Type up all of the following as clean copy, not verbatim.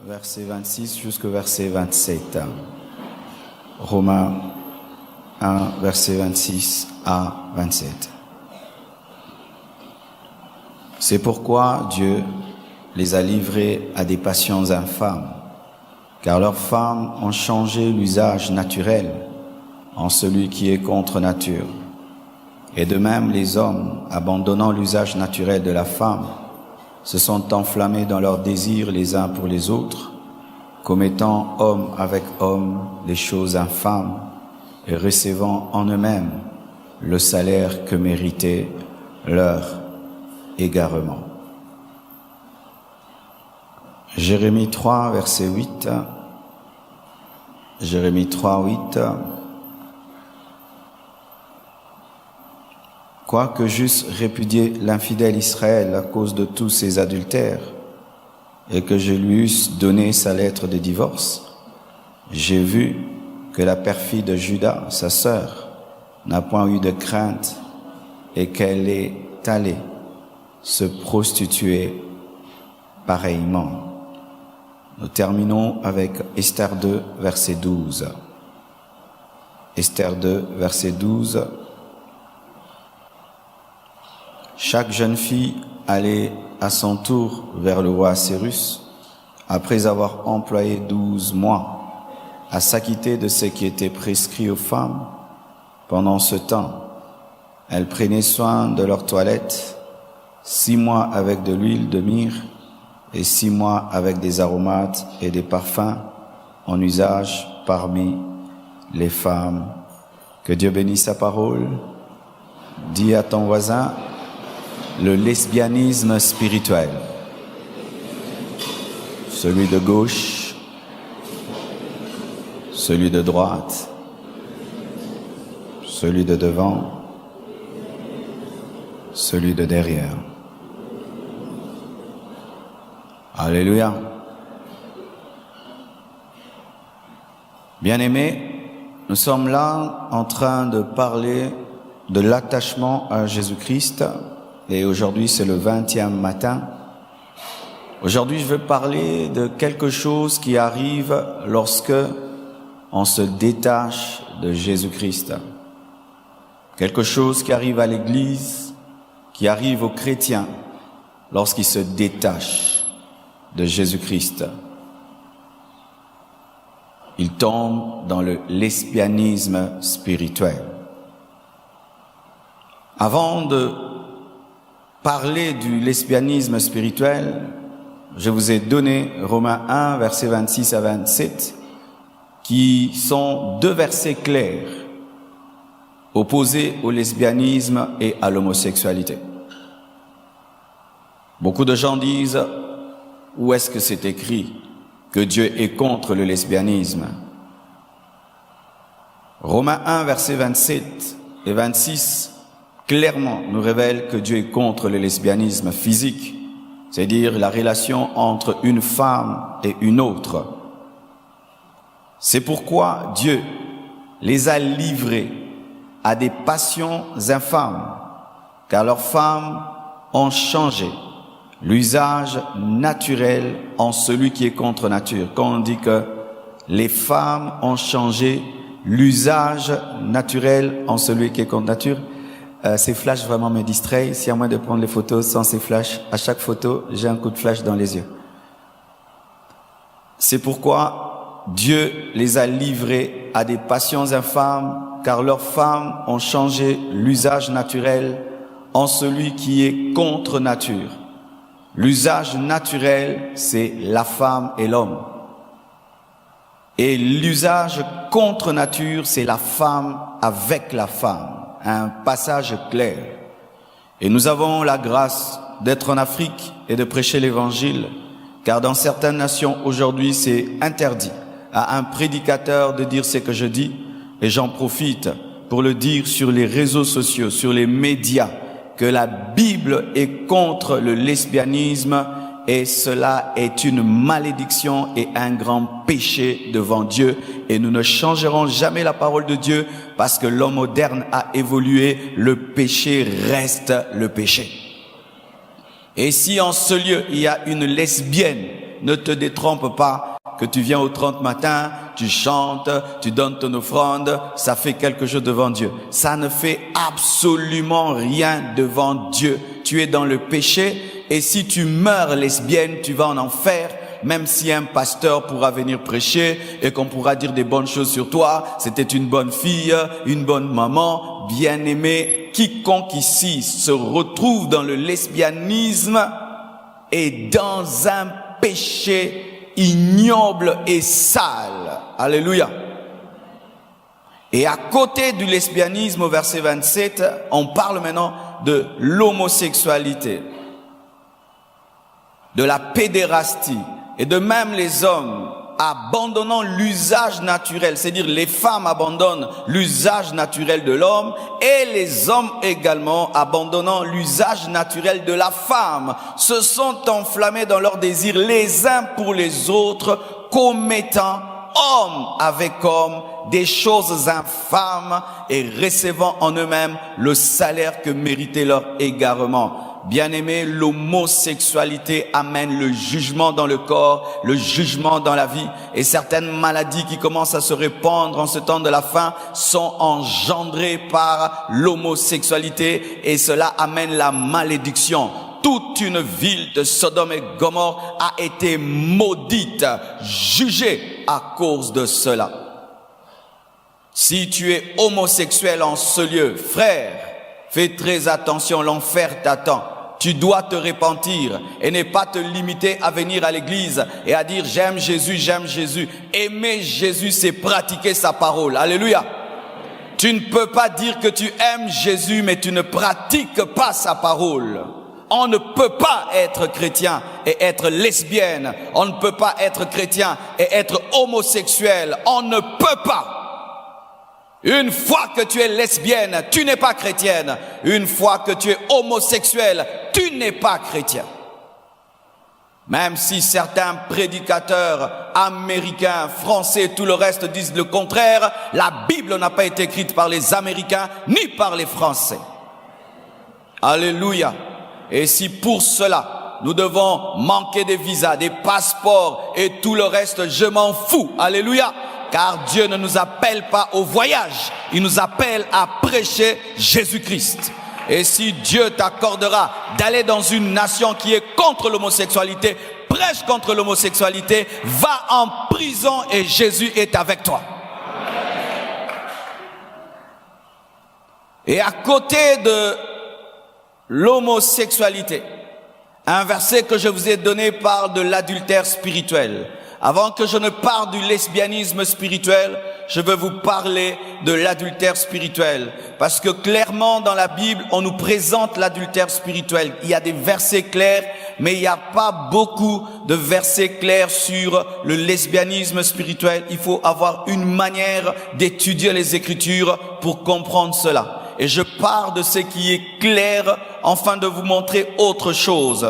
verset 26 jusqu'au verset 27. Romains 1, verset 26 à 27. C'est pourquoi Dieu les a livrés à des passions infâmes, car leurs femmes ont changé l'usage naturel en celui qui est contre nature. Et de même, les hommes, abandonnant l'usage naturel de la femme, se sont enflammés dans leurs désirs les uns pour les autres, commettant homme avec homme les choses infâmes et recevant en eux-mêmes le salaire que méritait leur égarement. Jérémie 3, verset 8. Jérémie 3, 8. Quoique j'eusse répudié l'infidèle Israël à cause de tous ses adultères, et que je lui eusse donné sa lettre de divorce, j'ai vu que la perfide Juda, sa sœur, n'a point eu de crainte et qu'elle est allée se prostituer pareillement. Nous terminons avec Esther 2, verset 12. Esther 2, verset 12. Chaque jeune fille allait à son tour vers le roi Cyrus, après avoir employé 12 mois à s'acquitter de ce qui était prescrit aux femmes. Pendant ce temps, elles prenaient soin de leur toilette, 6 mois avec de l'huile de myrrhe et 6 mois avec des aromates et des parfums en usage parmi les femmes. Que Dieu bénisse sa parole. Dis à ton voisin: le lesbianisme spirituel. Celui de gauche, celui de droite, celui de devant, celui de derrière. Alléluia. Bien-aimés, nous sommes là en train de parler de l'attachement à Jésus-Christ. Et aujourd'hui, c'est le 20e matin. Aujourd'hui, je veux parler de quelque chose qui arrive lorsque on se détache de Jésus-Christ. Quelque chose qui arrive à l'Église, qui arrive aux chrétiens lorsqu'ils se détachent de Jésus-Christ. Ils tombent dans le lesbianisme spirituel. Avant de parler du lesbianisme spirituel, je vous ai donné Romains 1, versets 26 à 27, qui sont deux versets clairs, opposés au lesbianisme et à l'homosexualité. Beaucoup de gens disent, où est-ce que c'est écrit que Dieu est contre le lesbianisme? Romains 1, versets 27 et 26, clairement nous révèle que Dieu est contre le lesbianisme physique, c'est-à-dire la relation entre une femme et une autre. C'est pourquoi Dieu les a livrés à des passions infâmes, car leurs femmes ont changé l'usage naturel en celui qui est contre nature. Quand on dit que les femmes ont changé l'usage naturel en celui qui est contre nature, ces flashs vraiment me distraient. Si à moins de prendre les photos sans ces flashs, à chaque photo, j'ai un coup de flash dans les yeux. C'est pourquoi Dieu les a livrés à des passions infâmes, car leurs femmes ont changé l'usage naturel en celui qui est contre nature. L'usage naturel, c'est la femme et l'homme. Et l'usage contre nature, c'est la femme avec la femme. Un passage clair. Et nous avons la grâce d'être en Afrique et de prêcher l'évangile, car dans certaines nations aujourd'hui c'est interdit à un prédicateur de dire ce que je dis, et j'en profite pour le dire sur les réseaux sociaux, sur les médias, que la Bible est contre le lesbianisme, et cela est une malédiction et un grand péché devant Dieu, et nous ne changerons jamais la parole de Dieu parce que l'homme moderne a évolué, le péché reste le péché. Et si en ce lieu il y a une lesbienne Ne te détrompe pas que tu viens au 30 matin, tu chantes, tu donnes ton offrande, ça fait quelque chose devant Dieu. Ça ne fait absolument rien devant Dieu. Tu es dans le péché et si tu meurs lesbienne, tu vas en enfer. Même si un pasteur pourra venir prêcher et qu'on pourra dire des bonnes choses sur toi, c'était une bonne fille, une bonne maman, bien-aimée, quiconque ici se retrouve dans le lesbianisme est dans un péché ignoble et sale. Alléluia. Et à côté du lesbianisme, au verset 27, on parle maintenant de l'homosexualité, de la pédérastie. Et de même les hommes abandonnant l'usage naturel, c'est-à-dire les femmes abandonnent l'usage naturel de l'homme et les hommes également abandonnant l'usage naturel de la femme, se sont enflammés dans leurs désirs les uns pour les autres, commettant homme avec homme des choses infâmes et recevant en eux-mêmes le salaire que méritait leur égarement. Bien-aimé, l'homosexualité amène le jugement dans le corps, le jugement dans la vie. Et certaines maladies qui commencent à se répandre en ce temps de la fin sont engendrées par l'homosexualité et cela amène la malédiction. Toute une ville de Sodome et Gomorrhe a été maudite, jugée à cause de cela. Si tu es homosexuel en ce lieu, frère, fais très attention, l'enfer t'attend. Tu dois te repentir et ne pas te limiter à venir à l'église et à dire j'aime Jésus, j'aime Jésus. Aimer Jésus, c'est pratiquer sa parole. Alléluia. Tu ne peux pas dire que tu aimes Jésus, mais tu ne pratiques pas sa parole. On ne peut pas être chrétien et être lesbienne. On ne peut pas être chrétien et être homosexuel. On ne peut pas. Une fois que tu es lesbienne, tu n'es pas chrétienne. Une fois que tu es homosexuel, tu n'es pas chrétien. Même si certains prédicateurs américains, français, tout le reste disent le contraire, la Bible n'a pas été écrite par les Américains ni par les Français. Alléluia. Et si pour cela, nous devons manquer des visas, des passeports et tout le reste, je m'en fous. Alléluia. Car Dieu ne nous appelle pas au voyage, il nous appelle à prêcher Jésus-Christ. Et si Dieu t'accordera d'aller dans une nation qui est contre l'homosexualité, prêche contre l'homosexualité, va en prison et Jésus est avec toi. Et à côté de l'homosexualité, un verset que je vous ai donné parle de l'adultère spirituel. Avant que je ne parle du lesbianisme spirituel, je veux vous parler de l'adultère spirituel. Parce que clairement dans la Bible, on nous présente l'adultère spirituel. Il y a des versets clairs, mais il n'y a pas beaucoup de versets clairs sur le lesbianisme spirituel. Il faut avoir une manière d'étudier les Écritures pour comprendre cela. Et je pars de ce qui est clair afin de vous montrer autre chose.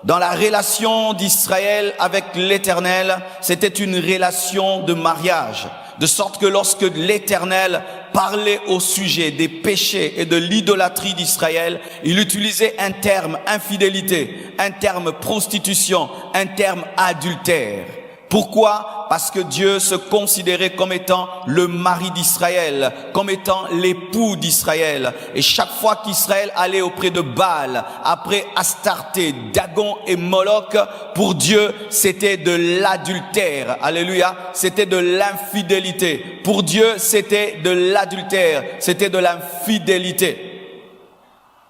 Dans la relation d'Israël avec l'Éternel, c'était une relation de mariage. De sorte que lorsque l'Éternel parlait au sujet des péchés et de l'idolâtrie d'Israël, il utilisait un terme infidélité, un terme prostitution, un terme adultère. Pourquoi? Parce que Dieu se considérait comme étant le mari d'Israël, comme étant l'époux d'Israël. Et chaque fois qu'Israël allait auprès de Baal, après Astarté, Dagon et Moloch, pour Dieu, c'était de l'adultère. Alléluia. C'était de l'infidélité. Pour Dieu, c'était de l'adultère. C'était de l'infidélité.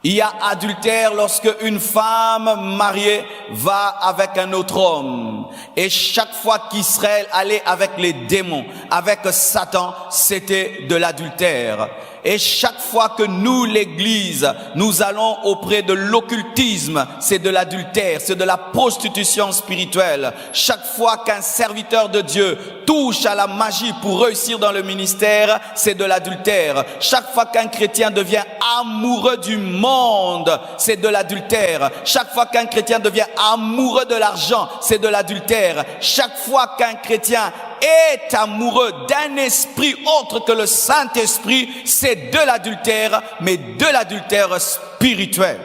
Il y a adultère lorsque une femme mariée va avec un autre homme. Et chaque fois qu'Israël allait avec les démons, avec Satan, c'était de l'adultère. Et chaque fois que nous, l'Église, nous allons auprès de l'occultisme, c'est de l'adultère, c'est de la prostitution spirituelle. Chaque fois qu'un serviteur de Dieu touche à la magie pour réussir dans le ministère, c'est de l'adultère. Chaque fois qu'un chrétien devient amoureux du monde, c'est de l'adultère. Chaque fois qu'un chrétien devient amoureux de l'argent, c'est de l'adultère. Chaque fois qu'un chrétien est amoureux d'un esprit autre que le Saint-Esprit, c'est de l'adultère, mais de l'adultère spirituel.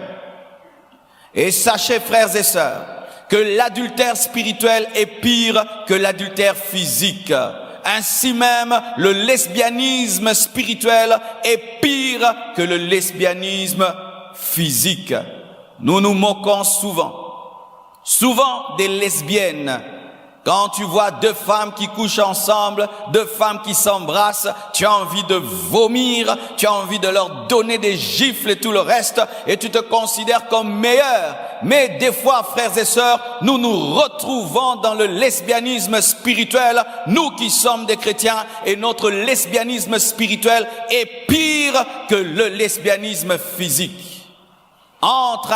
Et sachez, frères et sœurs, que l'adultère spirituel est pire que l'adultère physique. Ainsi même, le lesbianisme spirituel est pire que le lesbianisme physique. Nous nous moquons souvent des lesbiennes. Quand tu vois deux femmes qui couchent ensemble, deux femmes qui s'embrassent, tu as envie de vomir, tu as envie de leur donner des gifles et tout le reste, et tu te considères comme meilleur. Mais des fois, frères et sœurs, nous nous retrouvons dans le lesbianisme spirituel, nous qui sommes des chrétiens, et notre lesbianisme spirituel est pire que le lesbianisme physique. Entre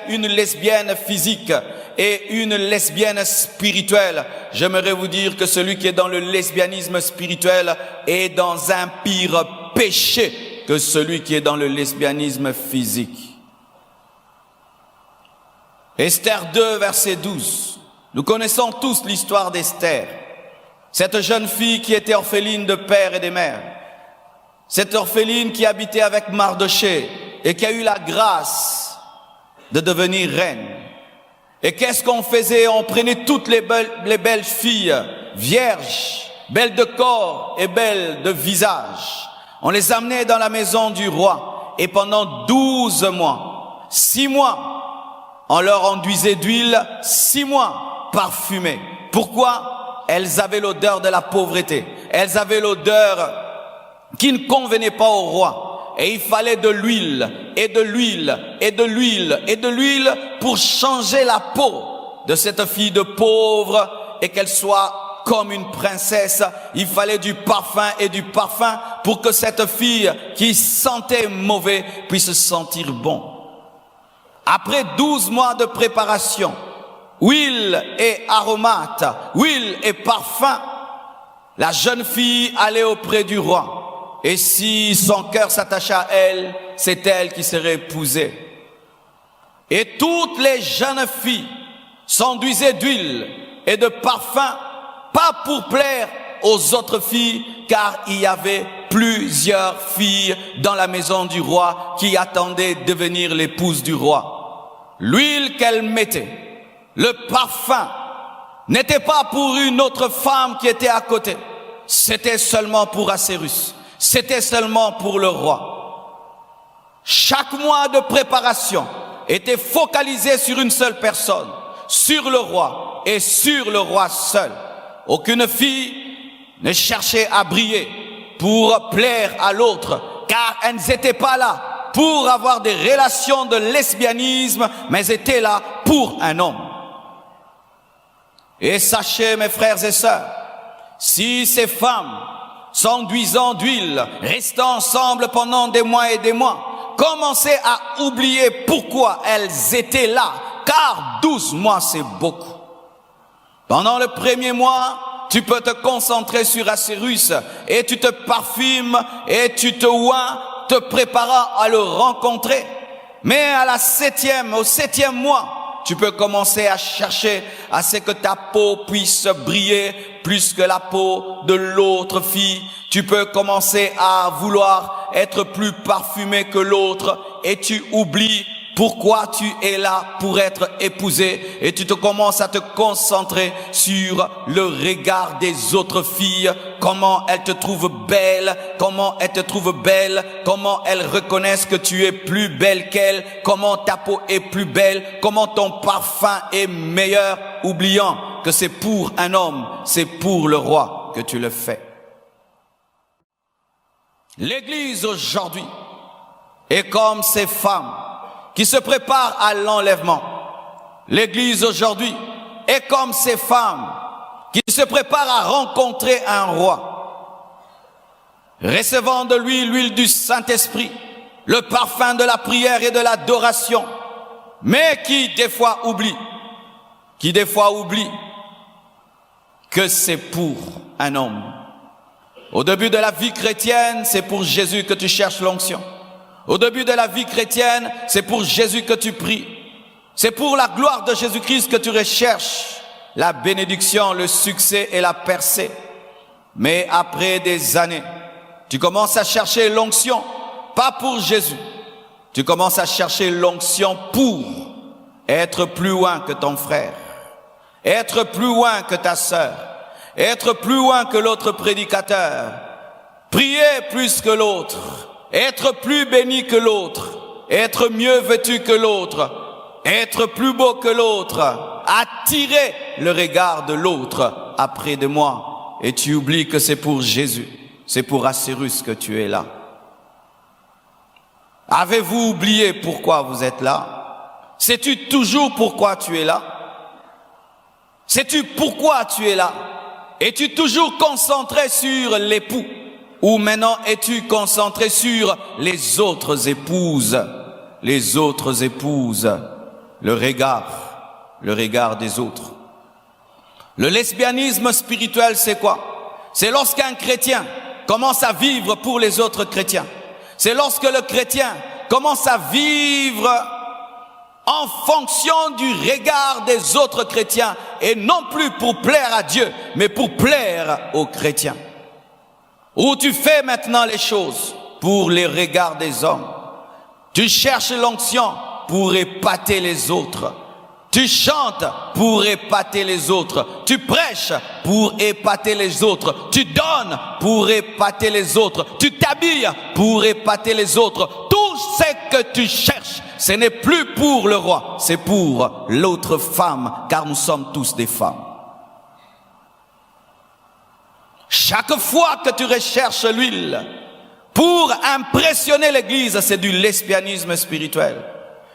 une lesbienne physique et une lesbienne spirituelle, j'aimerais vous dire que celui qui est dans le lesbianisme spirituel est dans un pire péché que celui qui est dans le lesbianisme physique. Esther 2, verset 12. Nous connaissons tous l'histoire d'Esther, cette jeune fille qui était orpheline de père et de mère, cette orpheline qui habitait avec Mardochée et qui a eu la grâce de devenir reine. Et qu'est-ce qu'on faisait? On prenait toutes les belles filles, vierges, belles de corps et belles de visage. On les amenait dans la maison du roi. Et pendant 12 mois, 6 mois, on leur enduisait d'huile, 6 mois parfumée. Pourquoi? Elles avaient l'odeur de la pauvreté. Elles avaient l'odeur qui ne convenait pas au roi. Et il fallait de l'huile, et de l'huile, et de l'huile, et de l'huile pour changer la peau de cette fille de pauvre et qu'elle soit comme une princesse. Il fallait du parfum et du parfum pour que cette fille qui sentait mauvais puisse sentir bon. Après 12 mois de préparation, huile et aromates, huile et parfum, la jeune fille allait auprès du roi. Et si son cœur s'attachait à elle, c'est elle qui serait épousée. Et toutes les jeunes filles s'enduisaient d'huile et de parfum, pas pour plaire aux autres filles, car il y avait plusieurs filles dans la maison du roi qui attendaient de devenir l'épouse du roi. L'huile qu'elle mettait, le parfum, n'était pas pour une autre femme qui était à côté, c'était seulement pour Assyrus. C'était seulement pour le roi. Chaque mois de préparation était focalisé sur une seule personne, sur le roi et sur le roi seul. Aucune fille ne cherchait à briller pour plaire à l'autre, car elles n'étaient pas là pour avoir des relations de lesbianisme, mais étaient là pour un homme. Et sachez, mes frères et sœurs, si ces femmes s'enduisant d'huile, restant ensemble pendant des mois et des mois, commençaient à oublier pourquoi elles étaient là, car 12 mois c'est beaucoup. Pendant le premier mois, tu peux te concentrer sur Assyrus et tu te parfumes et tu te oins, te préparant à le rencontrer. Mais au septième mois, tu peux commencer à chercher à ce que ta peau puisse briller plus que la peau de l'autre fille. Tu peux commencer à vouloir être plus parfumé que l'autre et tu oublies pourquoi tu es là pour être épousé et tu te commences à te concentrer sur le regard des autres filles, comment elles te trouvent belle, comment elles te trouvent belle, comment elles reconnaissent que tu es plus belle qu'elles, comment ta peau est plus belle, comment ton parfum est meilleur, oubliant que c'est pour un homme, c'est pour le roi que tu le fais. L'Église aujourd'hui est comme ces femmes qui se préparent à l'enlèvement. L'Église aujourd'hui est comme ces femmes qui se préparent à rencontrer un roi, recevant de lui l'huile du Saint-Esprit, le parfum de la prière et de l'adoration, mais qui des fois oublie que c'est pour un homme. Au début de la vie chrétienne, c'est pour Jésus que tu cherches l'onction. Au début de la vie chrétienne, c'est pour Jésus que tu pries. C'est pour la gloire de Jésus-Christ que tu recherches la bénédiction, le succès et la percée. Mais après des années, tu commences à chercher l'onction, pas pour Jésus. Tu commences à chercher l'onction pour être plus loin que ton frère, être plus loin que ta sœur, être plus loin que l'autre prédicateur, prier plus que l'autre, être plus béni que l'autre, être mieux vêtu que l'autre, être plus beau que l'autre, attirer le regard de l'autre après de moi. Et tu oublies que c'est pour Jésus, c'est pour Assyrus que tu es là. Avez-vous oublié pourquoi vous êtes là? Sais-tu toujours pourquoi tu es là? Sais-tu pourquoi tu es là? Es-tu toujours concentré sur l'époux? Ou maintenant es-tu concentré sur les autres épouses? Les autres épouses, le regard des autres. Le lesbianisme spirituel, c'est quoi? C'est lorsqu'un chrétien commence à vivre pour les autres chrétiens. C'est lorsque le chrétien commence à vivre en fonction du regard des autres chrétiens et non plus pour plaire à Dieu, mais pour plaire aux chrétiens. Où tu fais maintenant les choses pour les regards des hommes. Tu cherches l'onction pour épater les autres. Tu chantes pour épater les autres. Tu prêches pour épater les autres. Tu donnes pour épater les autres. Tu t'habilles pour épater les autres. Tout ce que tu cherches, ce n'est plus pour le roi, c'est pour l'autre femme, car nous sommes tous des femmes. Chaque fois que tu recherches l'huile pour impressionner l'église, c'est du lesbianisme spirituel.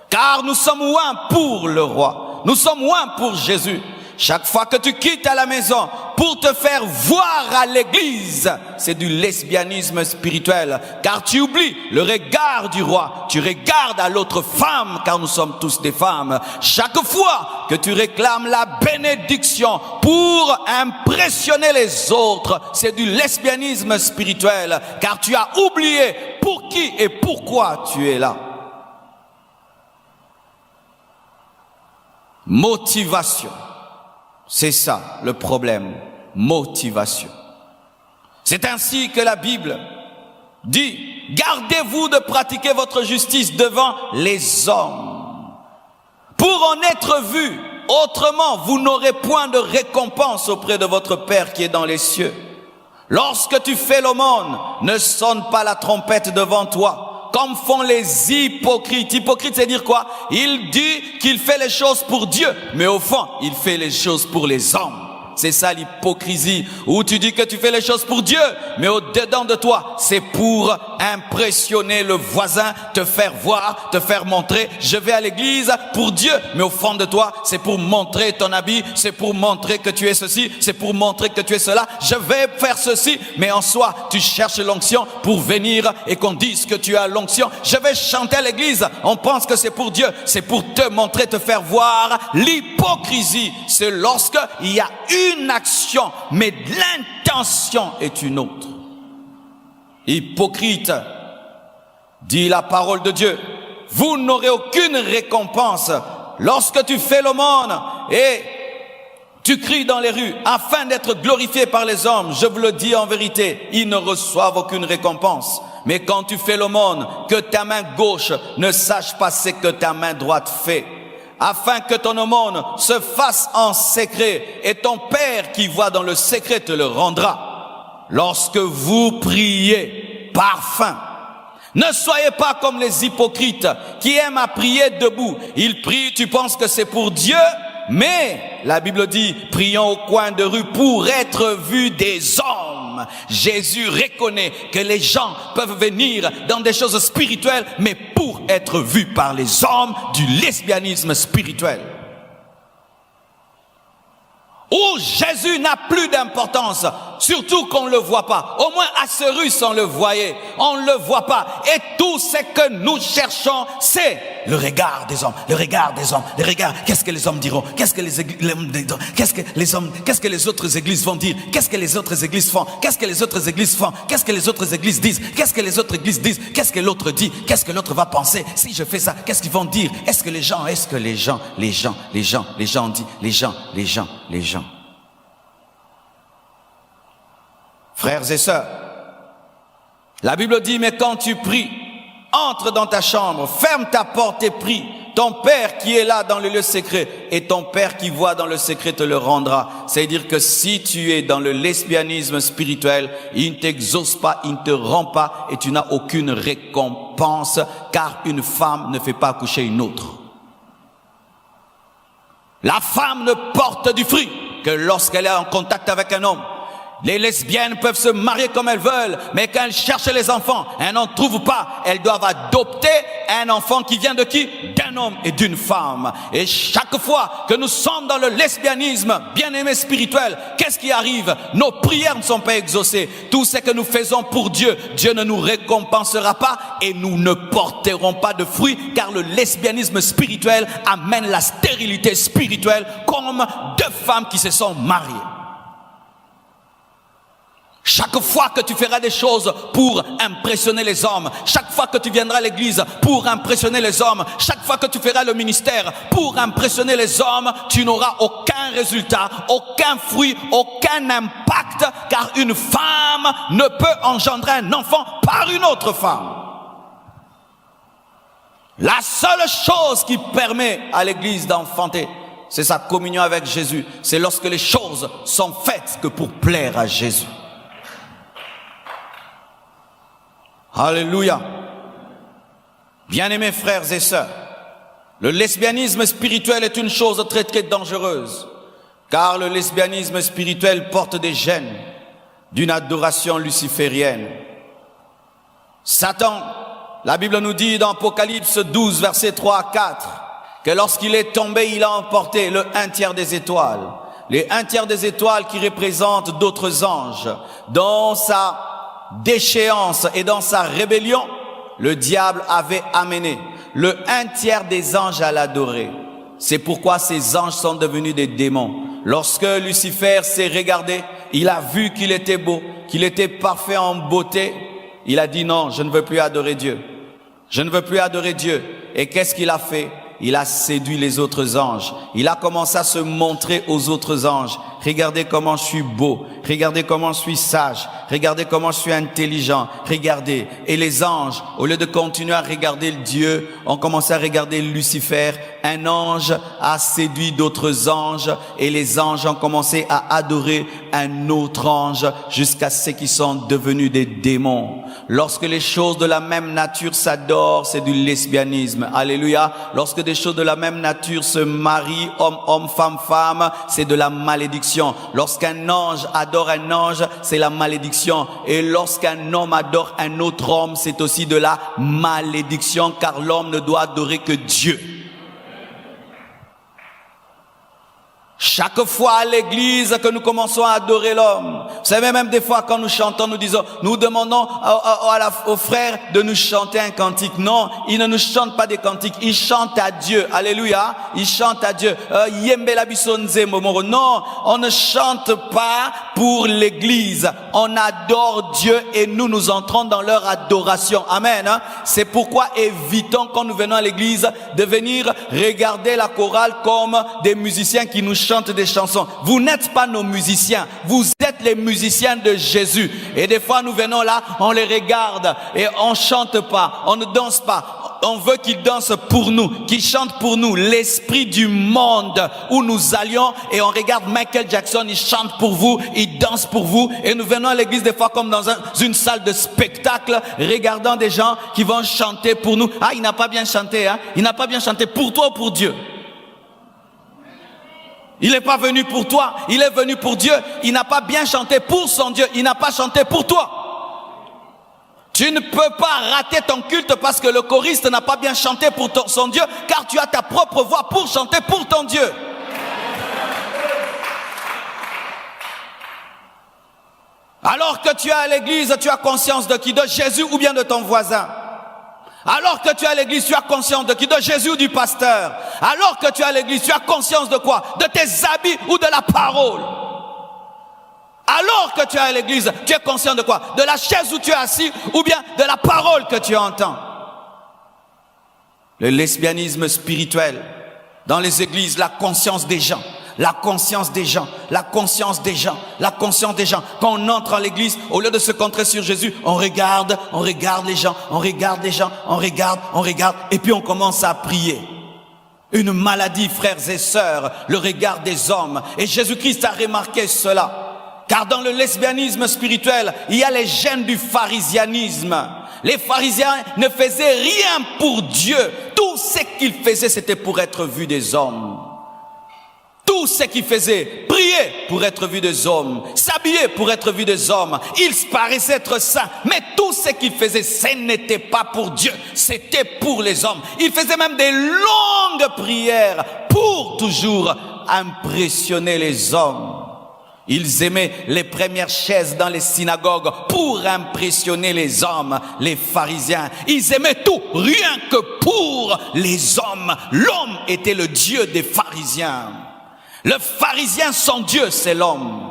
Car nous sommes loin pour le roi. Nous sommes loin pour Jésus. Chaque fois que tu quittes à la maison pour te faire voir à l'église, c'est du lesbianisme spirituel. Car tu oublies le regard du roi. Tu regardes à l'autre femme, car nous sommes tous des femmes. Chaque fois que tu réclames la bénédiction pour impressionner les autres, c'est du lesbianisme spirituel. Car tu as oublié pour qui et pourquoi tu es là. Motivation. C'est ça le problème, motivation. C'est ainsi que la Bible dit, gardez-vous de pratiquer votre justice devant les hommes, pour en être vus, autrement vous n'aurez point de récompense auprès de votre Père qui est dans les cieux. Lorsque tu fais l'aumône, ne sonne pas la trompette devant toi, comme font les hypocrites. Hypocrite, c'est dire quoi? Il dit qu'il fait les choses pour Dieu, mais au fond, il fait les choses pour les hommes. C'est ça l'hypocrisie, où tu dis que tu fais les choses pour Dieu, mais au-dedans de toi, c'est pour impressionner le voisin, te faire voir, te faire montrer. Je vais à l'église pour Dieu, mais au fond de toi, c'est pour montrer ton habit, c'est pour montrer que tu es ceci, c'est pour montrer que tu es cela. Je vais faire ceci, mais en soi, tu cherches l'onction pour venir et qu'on dise que tu as l'onction. Je vais chanter à l'église, on pense que c'est pour Dieu, c'est pour te montrer, te faire voir. L'hypocrisie, c'est lorsque il y a une action, mais l'intention est une autre. Hypocrite, dit la parole de Dieu, vous n'aurez aucune récompense lorsque tu fais l'aumône et tu cries dans les rues afin d'être glorifié par les hommes. Je vous le dis en vérité, ils ne reçoivent aucune récompense. Mais quand tu fais l'aumône, que ta main gauche ne sache pas ce que ta main droite fait, afin que ton aumône se fasse en secret, et ton Père qui voit dans le secret te le rendra. Lorsque vous priez par faim, ne soyez pas comme les hypocrites qui aiment à prier debout. Ils prient, tu penses que c'est pour Dieu, mais la Bible dit, prions au coin de rue pour être vus des hommes. Jésus reconnaît que les gens peuvent venir dans des choses spirituelles, mais pour être vus par les hommes, du lesbianisme spirituel. Où Jésus n'a plus d'importance, surtout qu'on ne le voit pas. Au moins Assyrus, on le voyait, on ne le voit pas. Et tout ce que nous cherchons, c'est le regard des hommes, le regard des hommes, le regard. Qu'est-ce que les hommes diront? Qu'est-ce que les autres églises vont dire? Qu'est-ce que les autres églises font? Qu'est-ce que les autres églises font? Qu'est-ce que les autres églises disent? Qu'est-ce que les autres églises disent? Qu'est-ce que l'autre dit? Qu'est-ce que l'autre va penser? Si je fais ça, qu'est-ce qu'ils vont dire? Est-ce que les gens disent, Frères et sœurs, la Bible dit, mais quand tu pries, entre dans ta chambre, ferme ta porte et prie. ton Père qui est là dans le lieu secret, et ton Père qui voit dans le secret te le rendra. C'est-à-dire que si tu es dans le lesbianisme spirituel, il ne t'exauce pas, il ne te rend pas, et tu n'as aucune récompense, car une femme ne fait pas accoucher une autre. La femme ne porte du fruit que lorsqu'elle est en contact avec un homme. Les lesbiennes peuvent se marier comme elles veulent, mais quand elles cherchent les enfants, elles n'en trouvent pas. Elles doivent adopter un enfant qui vient de qui? D'un homme et d'une femme. Et chaque fois que nous sommes dans le lesbianisme, bien-aimé spirituel, qu'est-ce qui arrive? Nos prières ne sont pas exaucées. Tout ce que nous faisons pour Dieu, Dieu ne nous récompensera pas et nous ne porterons pas de fruits, car le lesbianisme spirituel amène la stérilité spirituelle, comme deux femmes qui se sont mariées. Chaque fois que tu feras des choses pour impressionner les hommes, chaque fois que tu viendras à l'église pour impressionner les hommes, chaque fois que tu feras le ministère pour impressionner les hommes, tu n'auras aucun résultat, aucun fruit, aucun impact, car une femme ne peut engendrer un enfant par une autre femme. La seule chose qui permet à l'église d'enfanter, c'est sa communion avec Jésus. C'est lorsque les choses sont faites que pour plaire à Jésus. Alléluia. Bien-aimés frères et sœurs, le lesbianisme spirituel est une chose très très dangereuse, car le lesbianisme spirituel porte des gènes d'une adoration luciférienne. Satan, la Bible nous dit dans Apocalypse 12, versets 3 à 4, que lorsqu'il est tombé, il a emporté le 1/3 des étoiles. Les 1/3 des étoiles qui représentent d'autres anges, dans sa déchéance et dans sa rébellion, le diable avait amené le 1/3 des anges à l'adorer. C'est pourquoi ces anges sont devenus des démons. Lorsque Lucifer s'est regardé, il a vu qu'il était beau, qu'il était parfait en beauté. Il a dit non, je ne veux plus adorer Dieu. Je ne veux plus adorer Dieu. Et qu'est-ce qu'il a fait? Il a séduit les autres anges. Il a commencé à se montrer aux autres anges. Regardez comment je suis beau. Regardez comment je suis sage. Regardez comment je suis intelligent. Regardez. Et les anges, au lieu de continuer à regarder Dieu, ont commencé à regarder Lucifer. Un ange a séduit d'autres anges et les anges ont commencé à adorer un autre ange jusqu'à ce qu'ils sont devenus des démons. Lorsque les choses de la même nature s'adorent, c'est du lesbianisme. Alléluia. Lorsque des choses de la même nature se marient, homme, femme, c'est de la malédiction. Lorsqu'un ange adore un ange, c'est la malédiction. Et lorsqu'un homme adore un autre homme, c'est aussi de la malédiction, car l'homme ne doit adorer que Dieu. Chaque fois à l'église que nous commençons à adorer l'homme, vous savez, même des fois quand nous chantons, nous disons, nous demandons aux frères de nous chanter un cantique. Non, ils ne nous chantent pas des cantiques, ils chantent à Dieu. Alléluia, ils chantent à Dieu. Non, on ne chante pas pour l'église, on adore Dieu et nous entrons dans leur adoration. Amen. C'est pourquoi évitons quand nous venons à l'église de venir regarder la chorale comme des musiciens qui nous chantent des chansons. Vous n'êtes pas nos musiciens, vous êtes les musiciens de Jésus. Et des fois nous venons là, on les regarde et on chante pas, on ne danse pas. On veut qu'ils dansent pour nous, qu'ils chantent pour nous. L'esprit du monde où nous allions et on regarde Michael Jackson, il chante pour vous, il danse pour vous. Et nous venons à l'église des fois comme dans une salle de spectacle, regardant des gens qui vont chanter pour nous. Ah, il n'a pas bien chanté, hein? Il n'a pas bien chanté pour toi ou pour Dieu? Il n'est pas venu pour toi, il est venu pour Dieu. Il n'a pas bien chanté pour son Dieu, il n'a pas chanté pour toi. Tu ne peux pas rater ton culte parce que le choriste n'a pas bien chanté pour son Dieu, car tu as ta propre voix pour chanter pour ton Dieu. Alors que tu es à l'église, tu as conscience de qui? De Jésus ou bien de ton voisin? Alors que tu es à l'église, tu as conscience de qui? De Jésus ou du pasteur? Alors que tu es à l'église, tu as conscience de quoi? De tes habits ou de la parole? Alors que tu es à l'église, tu es conscient de quoi? De la chaise où tu es assis ou bien de la parole que tu entends? Le lesbianisme spirituel, dans les églises, la conscience des gens. La conscience des gens, la conscience des gens, la conscience des gens. Quand on entre en l'église, au lieu de se concentrer sur Jésus, on regarde les gens, on regarde les gens, on regarde, et puis on commence à prier. Une maladie, frères et sœurs, le regard des hommes. Et Jésus-Christ a remarqué cela. Car dans le lesbianisme spirituel, il y a les gènes du pharisianisme. Les pharisiens ne faisaient rien pour Dieu. Tout ce qu'ils faisaient, c'était pour être vus des hommes. Tout ce qu'ils faisaient, prier pour être vus des hommes, s'habiller pour être vus des hommes. Ils paraissaient être saints, mais tout ce qu'ils faisaient, ce n'était pas pour Dieu, c'était pour les hommes. Ils faisaient même des longues prières pour toujours impressionner les hommes. Ils aimaient les premières chaises dans les synagogues pour impressionner les hommes, les pharisiens. Ils aimaient tout, rien que pour les hommes. L'homme était le Dieu des pharisiens. Le pharisien, son Dieu, c'est l'homme.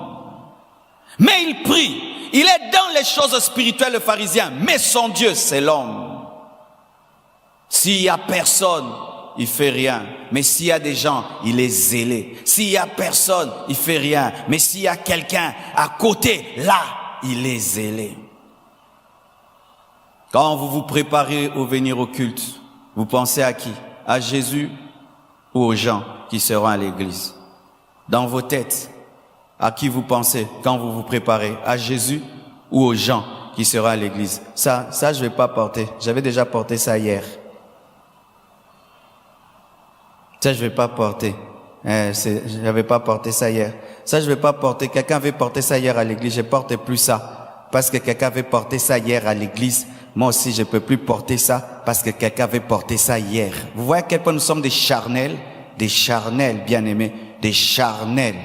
Mais il prie. Il est dans les choses spirituelles, le pharisien. Mais son Dieu, c'est l'homme. S'il n'y a personne, il fait rien. Mais s'il y a des gens, il est zélé. S'il n'y a personne, il fait rien. Mais s'il y a quelqu'un à côté, là, il est zélé. Quand vous vous préparez au venir au culte, vous pensez à qui? À Jésus ou aux gens qui seront à l'église? Dans vos têtes, à qui vous pensez quand vous vous préparez? À Jésus ou aux gens qui seront à l'église? Ça je vais pas porter. J'avais déjà porté ça hier. Ça, je vais pas porter. J'avais pas porté ça hier. Ça, je vais pas porter. Quelqu'un avait porté ça hier à l'église. Je porte plus ça. Parce que quelqu'un avait porté ça hier à l'église. Moi aussi, je peux plus porter ça parce que quelqu'un avait porté ça hier. Vous voyez à quel point nous sommes des charnels, bien aimés. Des charnels.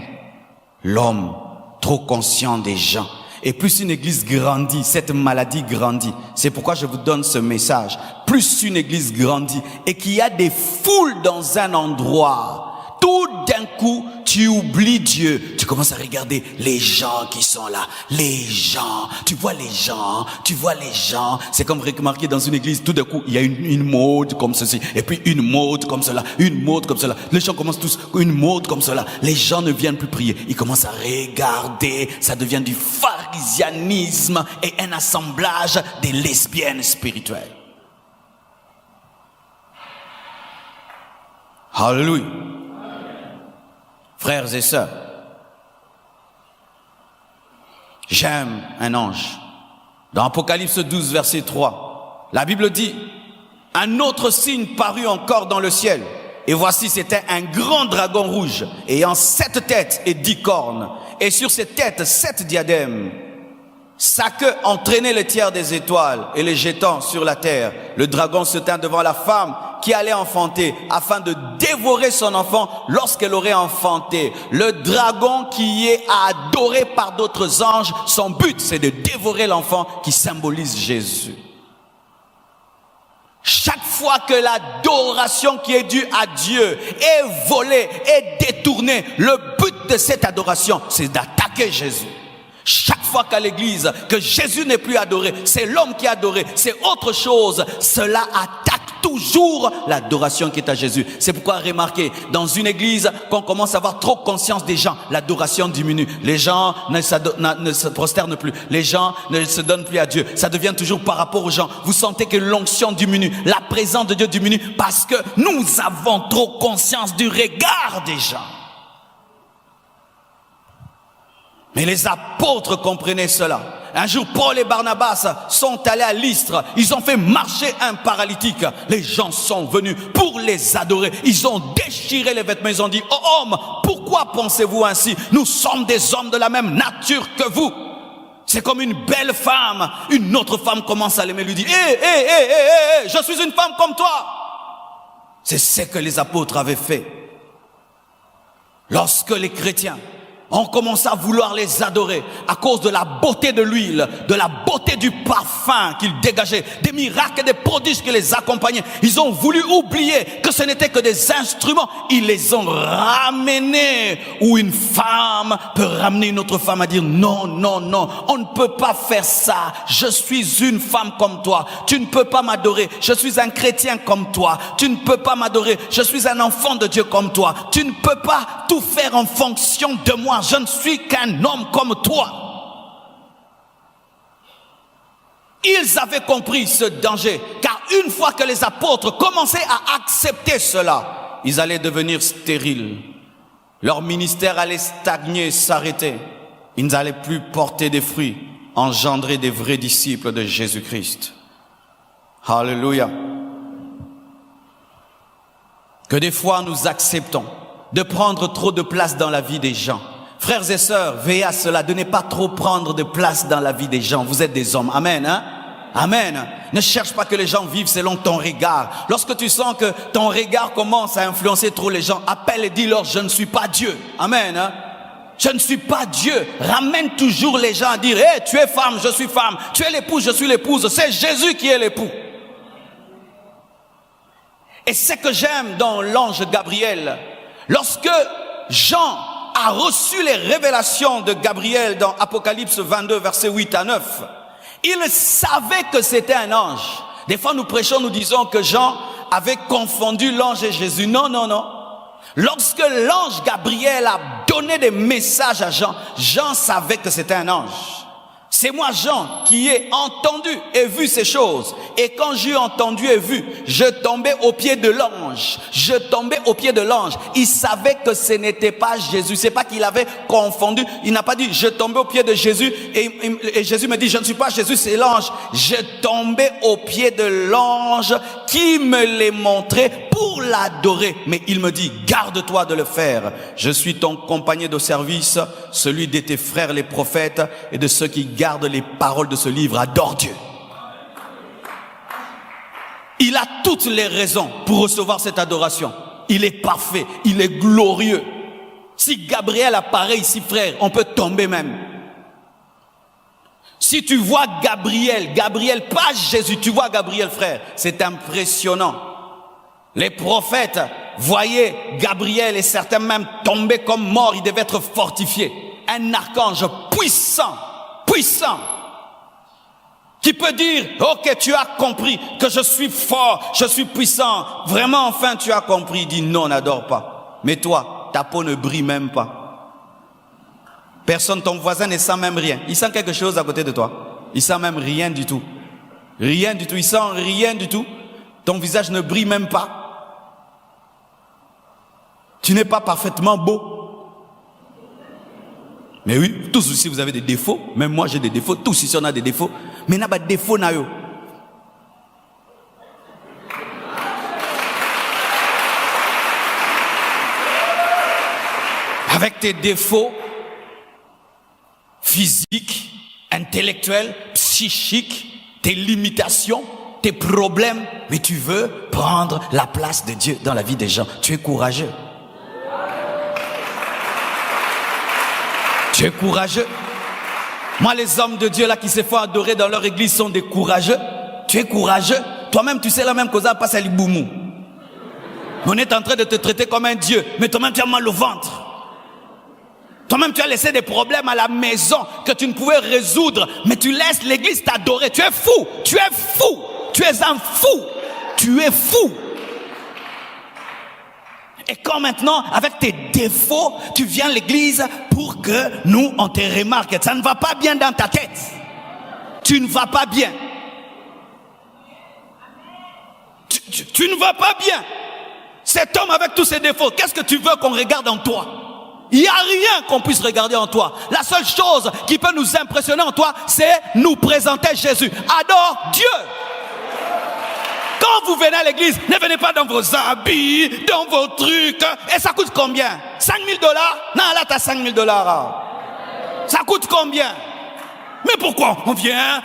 L'homme, trop conscient des gens. Et plus une église grandit, cette maladie grandit. C'est pourquoi je vous donne ce message. Plus une église grandit et qu'il y a des foules dans un endroit, tout d'un coup, tu oublies Dieu. Tu commences à regarder les gens qui sont là. Les gens. Tu vois les gens. C'est comme remarquer dans une église, tout d'un coup, il y a une mode comme ceci. Et puis une mode comme cela. Une mode comme cela. Les gens commencent tous une mode comme cela. Les gens ne viennent plus prier. Ils commencent à regarder. Ça devient du pharisianisme et un assemblage des lesbiennes spirituelles. Alléluia. Frères et sœurs, j'aime un ange. Dans Apocalypse 12, verset 3, la Bible dit, un autre signe parut encore dans le ciel. Et voici, c'était un grand dragon rouge, ayant 7 têtes et 10 cornes. Et sur ces têtes, 7 diadèmes. Sa queue entraînait les tiers des étoiles et les jetant sur la terre. Le dragon se tint devant la femme qui allait enfanter afin de dévorer son enfant lorsqu'elle aurait enfanté. Le dragon qui est adoré par d'autres anges, son but c'est de dévorer l'enfant qui symbolise Jésus. Chaque fois que l'adoration qui est due à Dieu est volée, est détournée, le but de cette adoration c'est d'attaquer Jésus. Chaque fois qu'à l'église, que Jésus n'est plus adoré, c'est l'homme qui est adoré, c'est autre chose, cela attaque toujours l'adoration qui est à Jésus. C'est pourquoi remarquez, dans une église, qu'on commence à avoir trop conscience des gens, l'adoration diminue. Les gens ne se prosternent plus, les gens ne se donnent plus à Dieu. Ça devient toujours par rapport aux gens. Vous sentez que l'onction diminue, la présence de Dieu diminue, parce que nous avons trop conscience du regard des gens. Mais les apôtres comprenaient cela. Un jour, Paul et Barnabas sont allés à Lystre. Ils ont fait marcher un paralytique. Les gens sont venus pour les adorer. Ils ont déchiré les vêtements. Ils ont dit, « Oh homme, pourquoi pensez-vous ainsi? Nous sommes des hommes de la même nature que vous. » C'est comme une belle femme. Une autre femme commence à l'aimer, lui dit, « je suis une femme comme toi. » C'est ce que les apôtres avaient fait. Lorsque les chrétiens on commence à vouloir les adorer à cause de la beauté de l'huile, de la beauté du parfum qu'ils dégageaient, des miracles et des prodiges qui les accompagnaient. Ils ont voulu oublier que ce n'était que des instruments. Ils les ont ramenés. Où une femme peut ramener une autre femme à dire non, non, non, on ne peut pas faire ça. Je suis une femme comme toi. Tu ne peux pas m'adorer. Je suis un chrétien comme toi. Tu ne peux pas m'adorer. Je suis un enfant de Dieu comme toi. Tu ne peux pas tout faire en fonction de moi. Je ne suis qu'un homme comme toi. Ils avaient compris ce danger, car une fois que les apôtres commençaient à accepter cela, ils allaient devenir stériles. Leur ministère allait stagner, s'arrêter. Ils n'allaient plus porter des fruits, engendrer des vrais disciples de Jésus-Christ. Alléluia. Que des fois nous acceptons de prendre trop de place dans la vie des gens. Frères et sœurs, veillez à cela, de ne pas trop prendre de place dans la vie des gens. Vous êtes des hommes. Amen, hein? Amen. Ne cherche pas que les gens vivent selon ton regard. Lorsque tu sens que ton regard commence à influencer trop les gens, appelle et dis-leur, je ne suis pas Dieu. Amen, hein? Je ne suis pas Dieu. Ramène toujours les gens à dire, hey, tu es femme, je suis femme. Tu es l'épouse, je suis l'épouse. C'est Jésus qui est l'époux. Et c'est que j'aime dans l'ange Gabriel. Lorsque Jean a reçu les révélations de Gabriel dans Apocalypse 22, versets 8 à 9, il savait que c'était un ange. Des fois nous prêchons, nous disons que Jean avait confondu l'ange et Jésus. Non, non, non. Lorsque l'ange Gabriel a donné des messages à Jean, Jean savait que c'était un ange. C'est moi, Jean, qui ai entendu et vu ces choses. Et quand j'ai entendu et vu, je tombais aux pieds de l'ange. Je tombais aux pieds de l'ange. Il savait que ce n'était pas Jésus. C'est pas qu'il avait confondu. Il n'a pas dit, je tombais aux pieds de Jésus. Et Jésus me dit, je ne suis pas Jésus, c'est l'ange. Je tombais aux pieds de l'ange qui me les montrait pour l'adorer. Mais il me dit, garde-toi de le faire. Je suis ton compagnon de service, celui de tes frères les prophètes et de ceux qui gardent les paroles de ce livre. Adore Dieu. Il a toutes les raisons pour recevoir cette adoration. Il est parfait, il est glorieux. Si Gabriel apparaît ici, frère, on peut tomber même. Si tu vois Gabriel, pas Jésus, tu vois Gabriel, frère, c'est impressionnant. Les prophètes voyaient Gabriel et certains même tomber comme morts, ils devaient être fortifiés. Un archange puissant, qui peut dire, ok, tu as compris que je suis fort, je suis puissant. Vraiment, enfin, tu as compris. Il dit, non, n'adore pas. Mais toi, ta peau ne brille même pas. Personne, ton voisin ne sent même rien. Il sent quelque chose à côté de toi. Il sent même rien du tout. Rien du tout. Il sent rien du tout. Ton visage ne brille même pas. Tu n'es pas parfaitement beau. Mais oui, tous ici vous avez des défauts. Même moi j'ai des défauts. Tous ici on a des défauts. Mais n'a pas de défauts na yo. Avec tes défauts physiques, intellectuels, psychiques, tes limitations, tes problèmes, mais tu veux prendre la place de Dieu dans la vie des gens. Tu es courageux. Tu es courageux. Moi, les hommes de Dieu là qui se font adorer dans leur église sont des courageux. Tu es courageux. Toi-même, tu sais la même cause, pas à l'Iboumou. On est en train de te traiter comme un Dieu, mais toi-même, tu as mal au ventre. Toi-même, tu as laissé des problèmes à la maison que tu ne pouvais résoudre, mais tu laisses l'église t'adorer. Tu es fou. Tu es fou. Tu es un fou. Tu es fou. Et quand maintenant, avec tes défauts, tu viens à l'église pour que nous, on te remarque. Ça ne va pas bien dans ta tête. Tu ne vas pas bien. Tu ne vas pas bien. Cet homme avec tous ses défauts, qu'est-ce que tu veux qu'on regarde en toi? Il n'y a rien qu'on puisse regarder en toi. La seule chose qui peut nous impressionner en toi, c'est nous présenter Jésus. Adore Dieu. Quand vous venez à l'église, ne venez pas dans vos habits, dans vos trucs. Et ça coûte combien? 5 000 $? Non, là, tu as 5 000 $. Ça coûte combien? Mais pourquoi? On vient.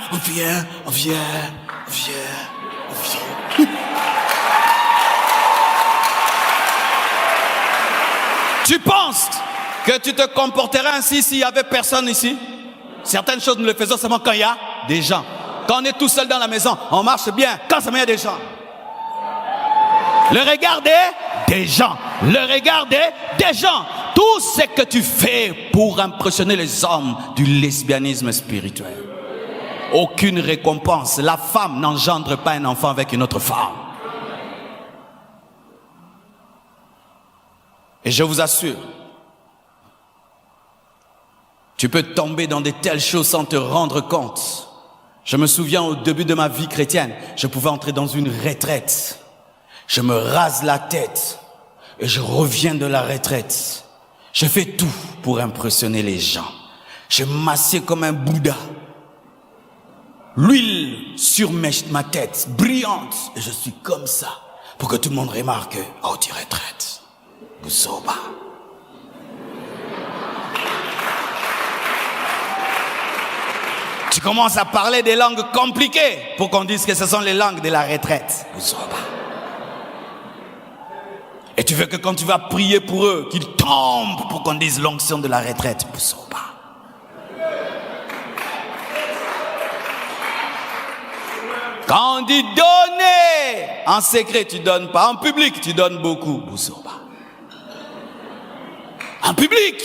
Tu penses que tu te comporterais ainsi s'il n'y avait personne ici? Certaines choses, nous les faisons seulement quand il y a des gens. Quand on est tout seul dans la maison, on marche bien. Quand ça met des gens. Le regard des gens. Le regard des gens. Tout ce que tu fais pour impressionner les hommes du lesbianisme spirituel. Aucune récompense. La femme n'engendre pas un enfant avec une autre femme. Et je vous assure, tu peux tomber dans de telles choses sans te rendre compte. Je me souviens au début de ma vie chrétienne, je pouvais entrer dans une retraite. Je me rase la tête. et je reviens de la retraite. Je fais tout pour impressionner les gens. Je m'assieds comme un Bouddha. L'huile sur ma tête, brillante. Et je suis comme ça, pour que tout le monde remarque, oh, tu retraites. Busoba. Tu commences à parler des langues compliquées pour qu'on dise que ce sont les langues de la retraite. Et tu veux que quand tu vas prier pour eux, qu'ils tombent pour qu'on dise l'onction de la retraite. Quand on dit donner en secret, tu donnes pas. En public, tu donnes beaucoup. En public,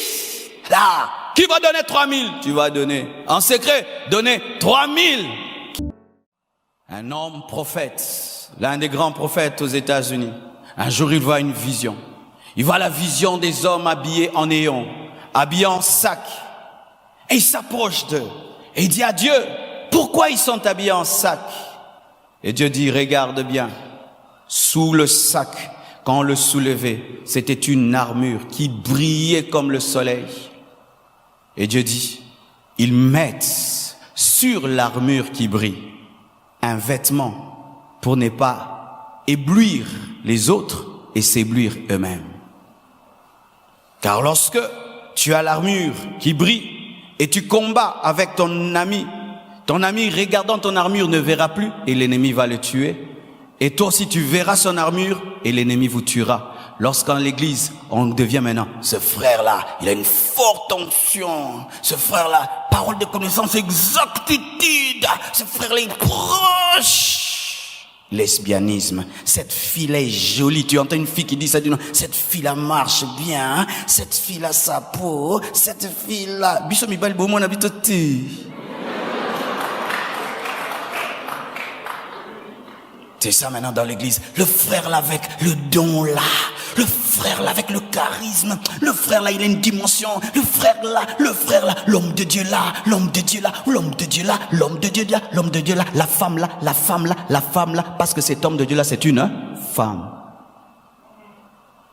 là. Qui va donner 3000? Tu vas donner. En secret, donner 3000. Un homme prophète, l'un des grands prophètes aux États-Unis. Un jour, il voit une vision. Il voit la vision des hommes habillés en néon, habillés en sac. Et il s'approche d'eux. Et il dit à Dieu, pourquoi ils sont habillés en sac? Et Dieu dit, regarde bien. Sous le sac, quand on le soulevait, c'était une armure qui brillait comme le soleil. Et Dieu dit, ils mettent sur l'armure qui brille un vêtement pour ne pas éblouir les autres et s'éblouir eux-mêmes. Car lorsque tu as l'armure qui brille et tu combats avec ton ami regardant ton armure ne verra plus et l'ennemi va le tuer. Et toi aussi tu verras son armure et l'ennemi vous tuera. Lorsqu'en l'église, on devient maintenant, ce frère-là, il a une forte onction. Ce frère-là, parole de connaissance, exactitude. Ce frère-là, il est proche. Lesbianisme. Cette fille-là est jolie. Tu entends une fille qui dit ça, cette fille-là marche bien. Hein? Cette fille-là, sa peau. Cette fille-là. Biso mi bal bomo na bitoti. C'est ça maintenant dans l'église. Le frère là avec le don là. Le frère là avec le charisme. Le frère là il a une dimension. Le frère là. L'homme de Dieu là. L'homme de Dieu là. L'homme de Dieu là. L'homme de Dieu là. L'homme de Dieu là. La femme là. La femme là. La femme là. Parce que cet homme de Dieu là c'est une femme.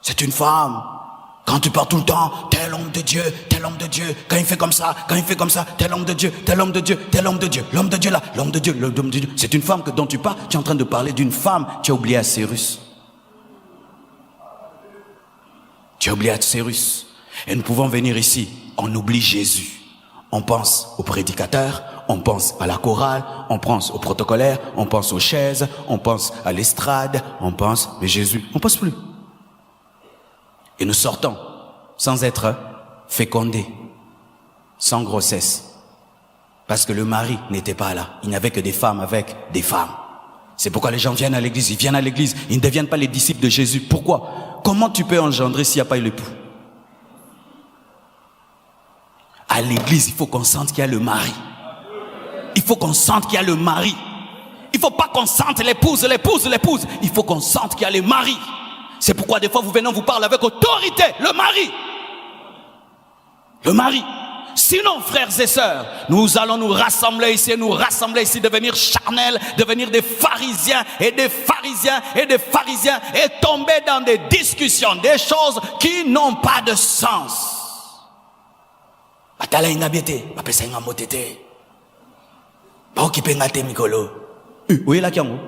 C'est une femme. Quand tu parles tout le temps, tel homme de Dieu, tel homme de Dieu, quand il fait comme ça, tel homme de Dieu, tel homme de Dieu, tel homme de Dieu, l'homme de Dieu là, l'homme de Dieu, l'homme de Dieu. C'est une femme dont tu parles, tu es en train de parler d'une femme, tu as oublié Cyrus. Tu as oublié Cyrus. Et nous pouvons venir ici, on oublie Jésus. On pense au prédicateur, on pense à la chorale, on pense au protocolaire, on pense aux chaises, on pense à l'estrade, on pense, mais Jésus, on pense plus. Et nous sortons sans être fécondés, sans grossesse. Parce que le mari n'était pas là. Il n'y avait que des femmes avec des femmes. C'est pourquoi les gens viennent à l'église. Ils viennent à l'église. Ils ne deviennent pas les disciples de Jésus. Pourquoi? Comment tu peux engendrer s'il n'y a pas eu l'époux? À l'église, il faut qu'on sente qu'il y a le mari. Il faut qu'on sente qu'il y a le mari. Il ne faut pas qu'on sente l'épouse. Il faut qu'on sente qu'il y a le mari. C'est pourquoi des fois vous venez, on vous parle avec autorité. Le mari. Le mari. Sinon, frères et sœurs, nous allons nous rassembler ici, devenir charnels, devenir des pharisiens et tomber dans des discussions, des choses qui n'ont pas de sens. Atala ingabiete, apesa inga motete. Ba okipe ngate mikolo. Oui la kiango.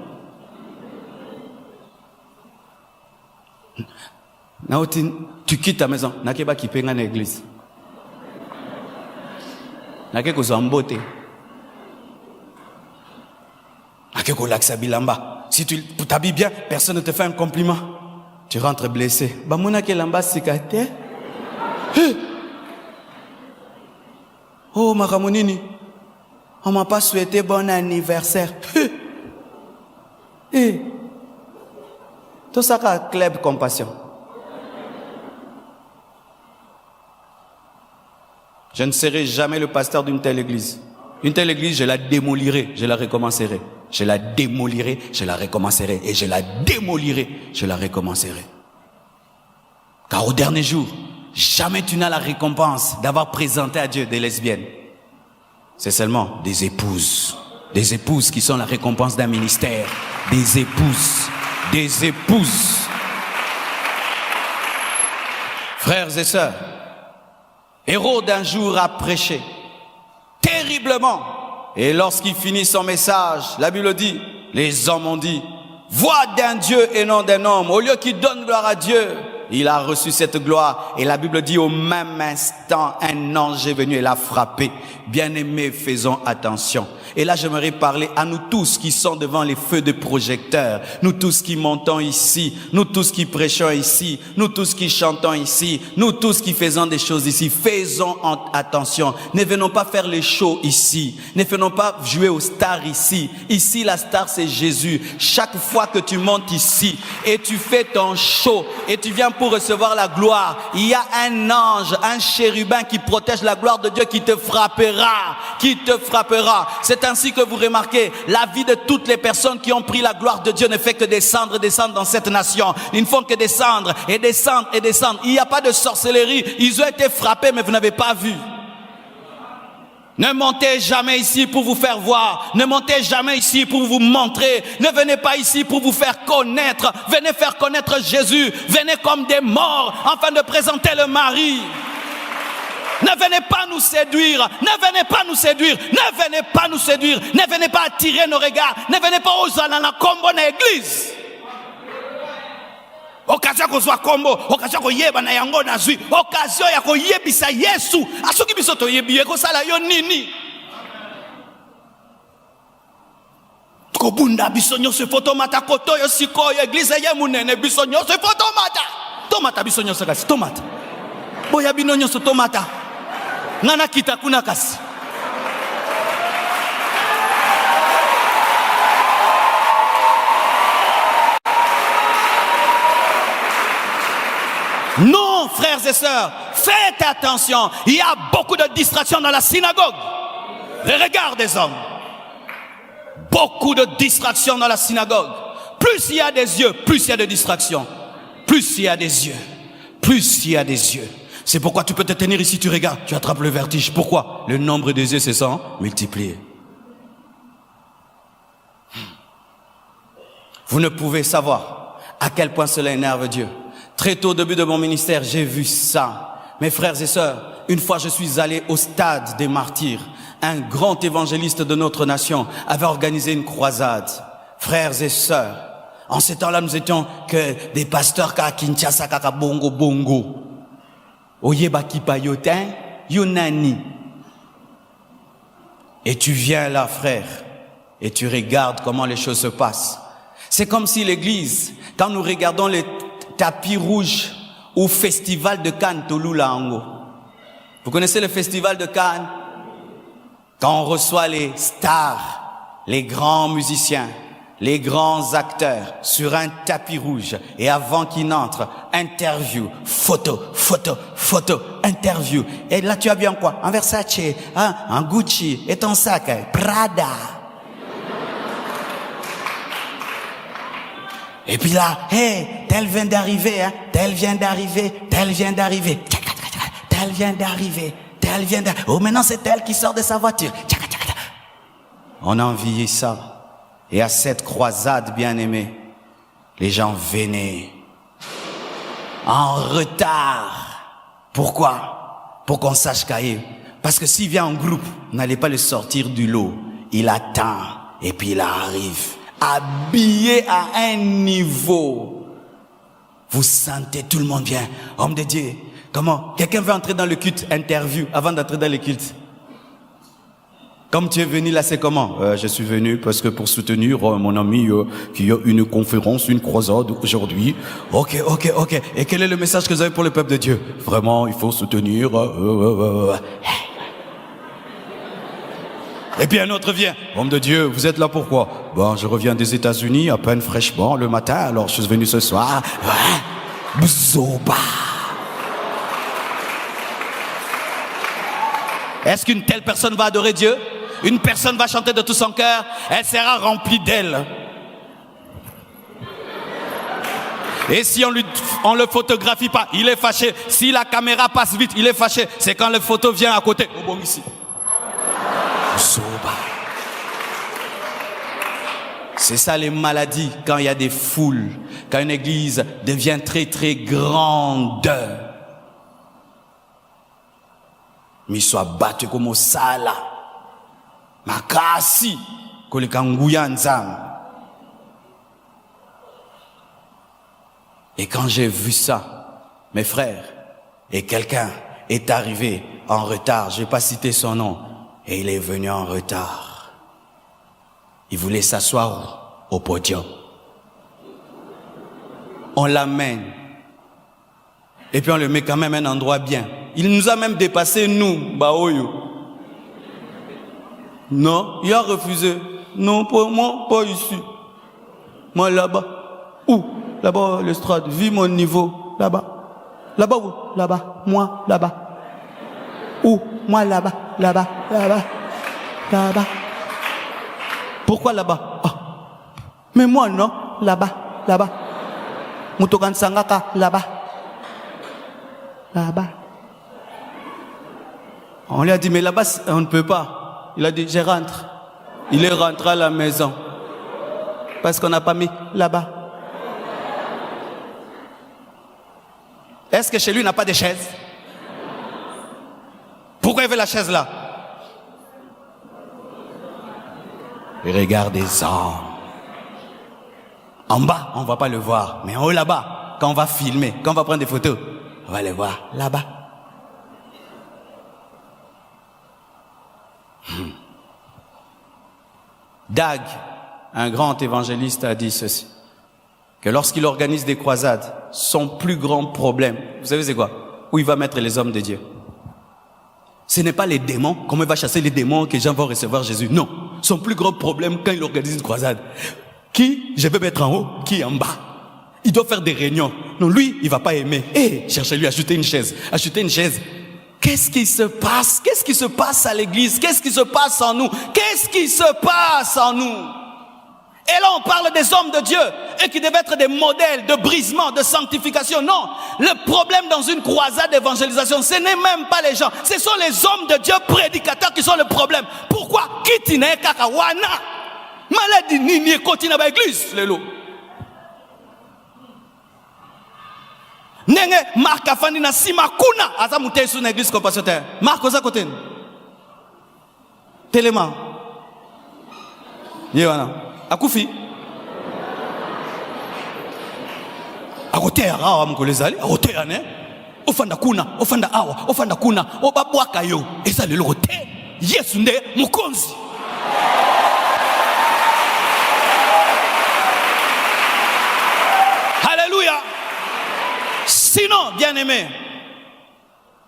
Tu quittes ta maison, nakeba kipenga na église. Nakeko zambote. Nakeko laksa bilamba. Si tu t'habilles bien, personne ne te fait un compliment. Tu rentres blessé. Ba mona ke lamba sikate. Oh maramonini. On m'a pas souhaité bon anniversaire. Tout ça qu'a club compassion. Je ne serai jamais le pasteur d'une telle église. Une telle église, je la démolirai, je la recommencerai. Je la démolirai, je la recommencerai. Et je la démolirai, je la recommencerai. Car au dernier jour, jamais tu n'as la récompense d'avoir présenté à Dieu des lesbiennes. C'est seulement des épouses. Des épouses qui sont la récompense d'un ministère. Des épouses. Des épouses. Frères et sœurs, Hérode un jour a prêché terriblement. Et lorsqu'il finit son message, la Bible dit, les hommes ont dit, voix d'un Dieu et non d'un homme. Au lieu qu'il donne gloire à Dieu, il a reçu cette gloire. Et la Bible dit, au même instant, un ange est venu et l'a frappé. Bien-aimés, faisons attention. Et là, j'aimerais parler à nous tous qui sont devant les feux de projecteurs, nous tous qui montons ici, nous tous qui prêchons ici, nous tous qui chantons ici, nous tous qui faisons des choses ici. Faisons attention. Ne venons pas faire les shows ici. Ne venons pas jouer aux stars ici. Ici, la star, c'est Jésus. Chaque fois que tu montes ici et tu fais ton show et tu viens pour recevoir la gloire, il y a un ange, un chérubin qui protège la gloire de Dieu qui te frappera, qui te frappera. C'est ainsi que vous remarquez, la vie de toutes les personnes qui ont pris la gloire de Dieu ne fait que descendre, descendre dans cette nation. Ils ne font que descendre et descendre et descendre. Il n'y a pas de sorcellerie. Ils ont été frappés, mais vous n'avez pas vu. Ne montez jamais ici pour vous faire voir. Ne montez jamais ici pour vous montrer. Ne venez pas ici pour vous faire connaître. Venez faire connaître Jésus. Venez comme des morts afin de présenter le mari. Ne venez pas nous séduire, ne venez pas nous séduire, ne venez pas nous séduire, ne venez pas attirer nos regards, ne venez pas aux anana combo na église. Occasion ko zwa combo, occasion ko yeba na yango na zui, occasion ya ko yebisa Yesu, asoki biso to yebiye ko sala yo nini. Ko bunda biso nyose fotomata koto yo sikoyo église ye munene biso nyose fotomata. Tomata biso nyose kasi tomata. Boya bino nyose tomata. Nana kita kuna kasi. Non, frères et sœurs, faites attention. Il y a beaucoup de distractions dans la synagogue. Regarde des hommes. Beaucoup de distractions dans la synagogue. Plus il y a des yeux, plus il y a de distractions. Plus il y a des yeux, plus il y a des yeux. C'est pourquoi tu peux te tenir ici, tu regardes, tu attrapes le vertige. Pourquoi? Le nombre des yeux se sent multiplié. Vous ne pouvez savoir à quel point cela énerve Dieu. Très tôt au début de mon ministère, j'ai vu ça. Mes frères et sœurs, une fois je suis allé au stade des martyrs. Un grand évangéliste de notre nation avait organisé une croisade. Frères et sœurs, en ces temps-là, nous étions que des pasteurs à Kinshasa, kaka bongo bongo. Oyeba kipayotin, yunani. Et tu viens là, frère, et tu regardes comment les choses se passent. C'est comme si l'église, quand nous regardons les tapis rouges au festival de Cannes, Tolulango. Vous connaissez le festival de Cannes? Quand on reçoit les stars, les grands musiciens, les grands acteurs sur un tapis rouge et avant qu'ils n'entrent, interview, photo, photo, photo, interview. Et là tu as bien quoi? Un Versace, hein? Un Gucci et ton sac, Prada. Et puis là, hey, tel vient d'arriver, hein? Tel vient d'arriver, tel vient d'arriver, tel vient d'arriver, tel vient d'arriver. Oh maintenant c'est tel qui sort de sa voiture. On a envié ça. Et à cette croisade bien-aimée, les gens venaient en retard. Pourquoi? Pour qu'on sache qu'aille. Parce que s'il vient en groupe, vous n'allez pas le sortir du lot. Il attend et puis il arrive. Habillé à un niveau. Vous sentez, tout le monde vient. Homme de Dieu, comment? Quelqu'un veut entrer dans le culte, interview, avant d'entrer dans le culte. Comme tu es venu là, c'est comment? Je suis venu parce que pour soutenir mon ami qui a une conférence, une croisade aujourd'hui. Ok. Et quel est le message que vous avez pour le peuple de Dieu? Vraiment, il faut soutenir. Et puis un autre vient. Homme de Dieu, vous êtes là pourquoi? Bon, je reviens des États-Unis à peine fraîchement le matin, alors je suis venu ce soir. Bzoba. Est-ce qu'une telle personne va adorer Dieu? Une personne va chanter de tout son cœur, elle sera remplie d'elle. Et si on le photographie pas, il est fâché. Si la caméra passe vite, il est fâché. C'est quand le photo vient à côté. Oh bon, ici. C'est ça les maladies, quand il y a des foules, quand une église devient très très grande. miso abatwe comme au sala. Makasi koleka nguya nzambe. Et quand j'ai vu ça, mes frères, et quelqu'un est arrivé en retard, je ne vais pas citer son nom, et il est venu en retard. Il voulait s'asseoir au podium. On l'amène. Et puis on le met quand même à un endroit bien. Il nous a même dépassé, nous, Baoyo. Non, il a refusé. Non, pour moi, pas ici. Moi là-bas. Où? Là-bas, l'estrade. Vis mon niveau. Là-bas. Là-bas où? Là-bas. Moi, là-bas. Où? Moi, là-bas. Là-bas. Là-bas. Là-bas. Pourquoi là-bas? Ah. Mais moi, non. Là-bas. Là-bas. Mutokan Sangaka. Là-bas. Là-bas. On lui a dit, mais là-bas, on ne peut pas. Il a dit, je rentre. Il est rentré à la maison. Parce qu'on n'a pas mis là-bas. Est-ce que chez lui, il n'a pas de chaise? Pourquoi il veut la chaise là? Il regarde des hommes. En bas, on ne va pas le voir. Mais en haut là-bas, quand on va filmer, quand on va prendre des photos, on va les voir là-bas. Dag, un grand évangéliste, a dit ceci, que lorsqu'il organise des croisades, son plus grand problème, vous savez c'est quoi? Où il va mettre les hommes de Dieu. Ce n'est pas les démons, comment il va chasser les démons que les gens vont recevoir Jésus. Non, son plus grand problème quand il organise une croisade, qui je vais mettre en haut, qui en bas. Il doit faire des réunions. Non, lui, il ne va pas aimer. Cherchez-lui, achetez une chaise. Achetez une chaise. Qu'est-ce qui se passe? Qu'est-ce qui se passe à l'église? Qu'est-ce qui se passe en nous? Qu'est-ce qui se passe en nous? Et là, on parle des hommes de Dieu, et qui devaient être des modèles de brisement, de sanctification. Non, le problème dans une croisade d'évangélisation, ce n'est même pas les gens. Ce sont les hommes de Dieu prédicateurs qui sont le problème. Pourquoi? Kitine kakawana. Maladie nini continue à l'église, les lots. Nenge Marc afandi na sima kuna ata mutesu na église Compassion Terre. Marc oza côté. Téléma. Yewana. Akufi. Akote awa mkolezali, akote ane. Ofanda kuna, ofanda awa, ofanda kuna, obabwaka yo. Eza lelo kote. Yesu nde mukonzi. Alléluia. Sinon, bien-aimé,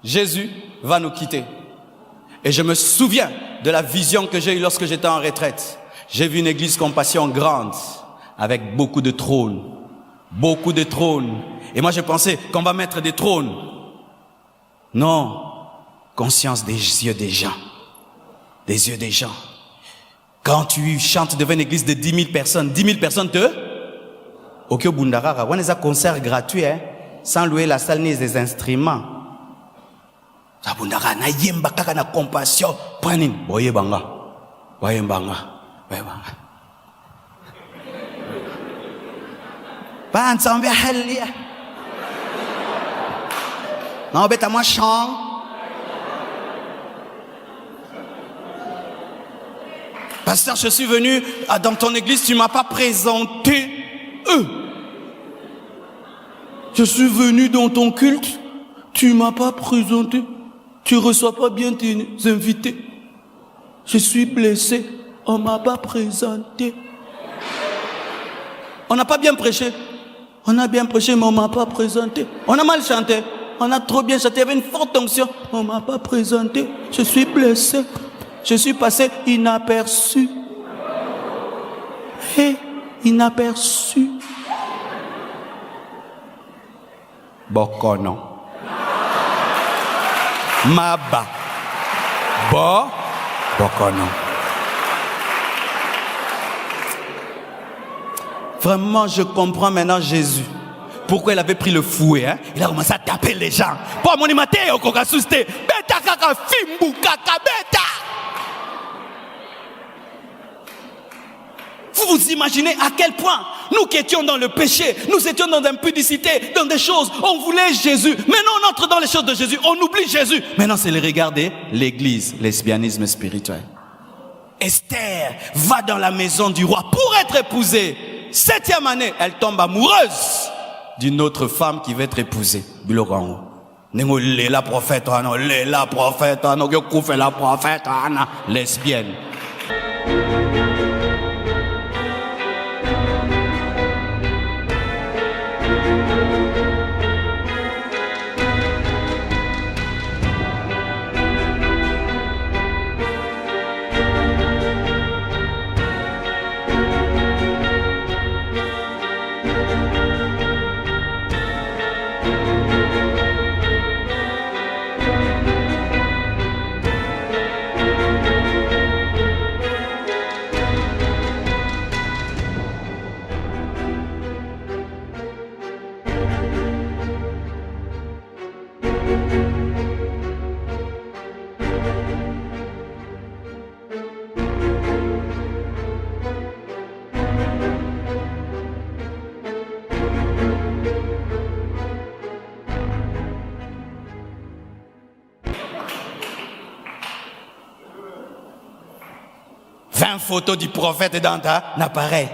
Jésus va nous quitter. Et je me souviens de la vision que j'ai eue lorsque j'étais en retraite. J'ai vu une église Compassion grande, avec beaucoup de trônes. Beaucoup de trônes. Et moi, je pensais qu'on va mettre des trônes. Non. Conscience des yeux des gens. Des yeux des gens. Quand tu chantes devant une église de 10 000 personnes, 10 000 personnes te... Ok, Bundarara, on a un concert gratuit, hein, sans louer la salle ni des instruments. Bundarara, na yemba kaka na Compassion. Pranin, boye banga. Boye banga. Boye banga. Pas ensemble, halleluja. Non, bête à moi, chant. Pasteur, je suis venu dans ton église, tu ne m'as pas présenté eux. Je suis venu dans ton culte, tu ne m'as pas présenté. Tu ne reçois pas bien tes invités. Je suis blessé, on ne m'a pas présenté. On n'a pas bien prêché. On a bien prêché, mais on ne m'a pas présenté. On a mal chanté. On a trop bien chanté. Il y avait une forte onction. On ne m'a pas présenté. Je suis blessé. Je suis passé inaperçu. Inaperçu. Bokono. Maba. Bokono. Vraiment, je comprends maintenant Jésus. Pourquoi il avait pris le fouet, hein? Il a commencé à taper les gens. Pour mon imate, beta kaka fimbu kaka beta. Vous Vous imaginez à quel point nous qui étions dans le péché, nous étions dans l'impudicité, dans des choses, on voulait Jésus. Maintenant on entre dans les choses de Jésus, on oublie Jésus. Maintenant c'est le regard de l'église, lesbianisme spirituel. Esther va dans la maison du roi pour être épousée. 7e année, elle tombe amoureuse d'une autre femme qui va être épousée. La prophète, lesbienne. Photo du prophète dans ta appareil.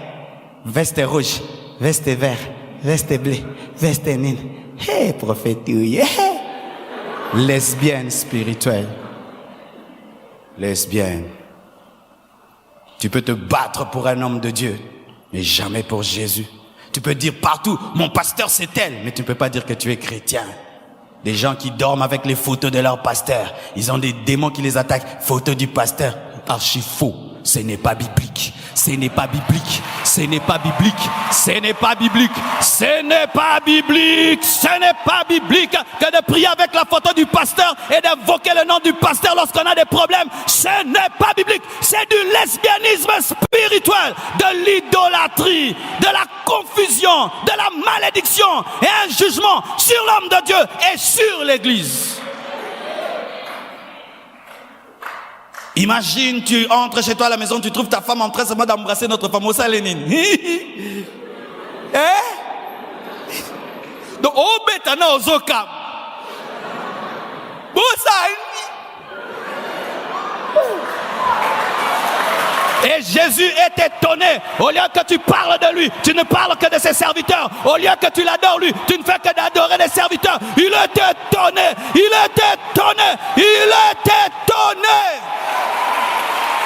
Veste rouge, veste vert, veste bleu, veste nine. Hey, prophète, hey. Lesbienne spirituelle. Lesbienne. Tu peux te battre pour un homme de Dieu, mais jamais pour Jésus. Tu peux dire partout, mon pasteur c'est elle, mais tu ne peux pas dire que tu es chrétien. Des gens qui dorment avec les photos de leur pasteur. Ils ont des démons qui les attaquent. Photo du pasteur, archi faux. Ce n'est pas biblique, ce n'est pas biblique, ce n'est pas biblique, ce n'est pas biblique, ce n'est pas biblique, ce n'est pas biblique que de prier avec la photo du pasteur et d'invoquer le nom du pasteur lorsqu'on a des problèmes. Ce n'est pas biblique, c'est du lesbianisme spirituel, de l'idolâtrie, de la confusion, de la malédiction et un jugement sur l'homme de Dieu et sur l'église. Imagine, tu entres chez toi à la maison, tu trouves ta femme en train seulement d'embrasser notre femme au Lénine. Donc, oh, bétana, aux okam. Et Jésus est étonné. Au lieu que tu parles de lui, tu ne parles que de ses serviteurs. Au lieu que tu l'adores lui, tu ne fais que d'adorer les serviteurs. Il est étonné. Il est étonné. Il est étonné.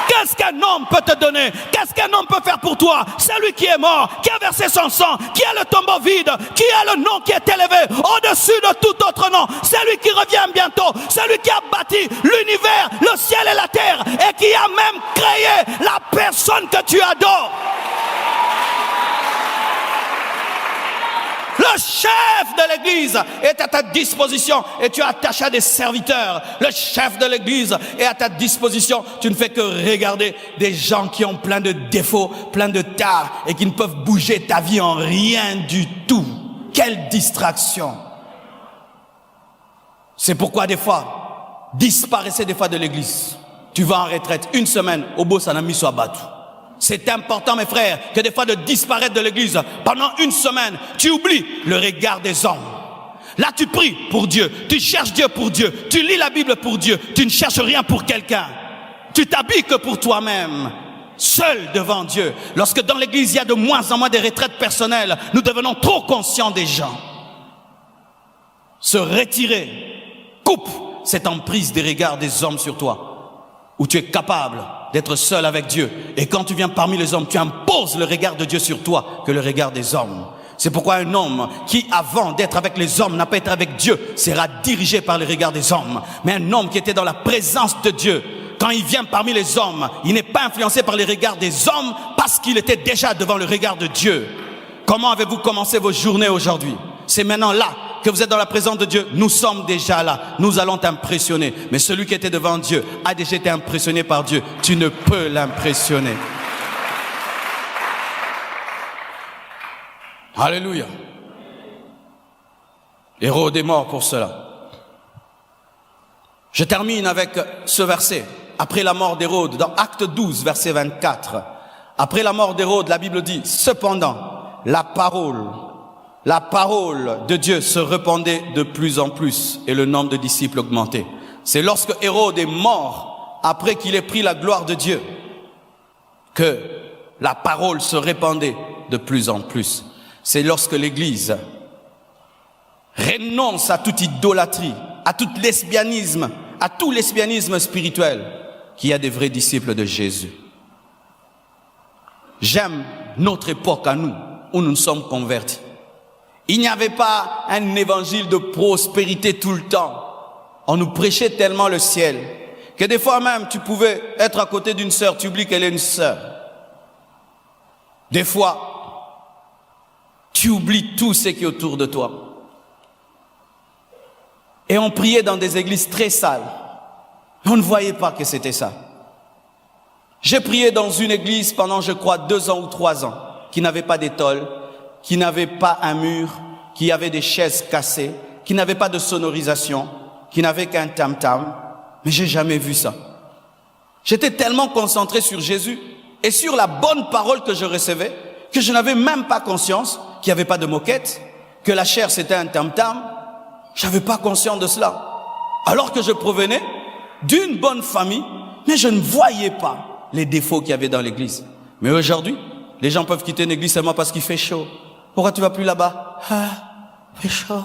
Qu'est-ce qu'un homme peut te donner? Qu'est-ce qu'un homme peut faire pour toi? Celui qui est mort, qui a versé son sang, qui a le tombeau vide, qui a le nom qui est élevé au-dessus de tout autre nom, celui qui revient bientôt, celui qui a bâti l'univers, le ciel et la terre, et qui a même créé la personne que tu adores. Le chef de l'église est à ta disposition et tu es attaché à des serviteurs. Le chef de l'église est à ta disposition. Tu ne fais que regarder des gens qui ont plein de défauts, plein de tares et qui ne peuvent bouger ta vie en rien du tout. Quelle distraction! C'est pourquoi des fois, disparaissez des fois de l'église. Tu vas en retraite, une semaine, au beau sanami soit battu. C'est important, mes frères, que des fois de disparaître de l'église pendant une semaine, tu oublies le regard des hommes. Là, tu pries pour Dieu, tu cherches Dieu pour Dieu, tu lis la Bible pour Dieu, tu ne cherches rien pour quelqu'un. Tu t'habilles que pour toi-même, seul devant Dieu. Lorsque dans l'église, il y a de moins en moins de retraites personnelles, nous devenons trop conscients des gens. Se retirer coupe cette emprise des regards des hommes sur toi, où tu es capable d'être seul avec Dieu. Et quand tu viens parmi les hommes, tu imposes le regard de Dieu sur toi que le regard des hommes. C'est pourquoi un homme qui, avant d'être avec les hommes, n'a pas été avec Dieu, sera dirigé par le regard des hommes. Mais un homme qui était dans la présence de Dieu, quand il vient parmi les hommes, il n'est pas influencé par les regards des hommes parce qu'il était déjà devant le regard de Dieu. Comment avez-vous commencé vos journées aujourd'hui? C'est maintenant là que vous êtes dans la présence de Dieu. Nous sommes déjà là. Nous allons t'impressionner. Mais celui qui était devant Dieu a déjà été impressionné par Dieu. Tu ne peux l'impressionner. Alléluia. Hérode est mort pour cela. Je termine avec ce verset. Après la mort d'Hérode, dans Acte 12, verset 24. Après la mort d'Hérode, la Bible dit, cependant, la parole de Dieu se répandait de plus en plus et le nombre de disciples augmentait. C'est lorsque Hérode est mort, après qu'il ait pris la gloire de Dieu, que la parole se répandait de plus en plus. C'est lorsque l'Église renonce à toute idolâtrie, à tout lesbianisme, à tout lesbianisme spirituel, qu'il y a des vrais disciples de Jésus. J'aime notre époque à nous, où nous sommes convertis. Il n'y avait pas un évangile de prospérité tout le temps. On nous prêchait tellement le ciel, que des fois même, tu pouvais être à côté d'une sœur, tu oublies qu'elle est une sœur. Des fois, tu oublies tout ce qui est autour de toi. Et on priait dans des églises très sales. On ne voyait pas que c'était ça. J'ai prié dans une église pendant, je crois, 2 ans ou 3 ans, qui n'avait pas d'étole, qui n'avait pas un mur, qui avait des chaises cassées, qui n'avait pas de sonorisation, qui n'avait qu'un tam-tam. Mais j'ai jamais vu ça. J'étais tellement concentré sur Jésus et sur la bonne parole que je recevais, que je n'avais même pas conscience qu'il n'y avait pas de moquette, que la chair c'était un tam-tam. J'avais pas conscience de cela. Alors que je provenais d'une bonne famille, mais je ne voyais pas les défauts qu'il y avait dans l'église. Mais aujourd'hui, les gens peuvent quitter une église seulement parce qu'il fait chaud. Pourquoi tu vas plus là-bas? Ah, fait chaud.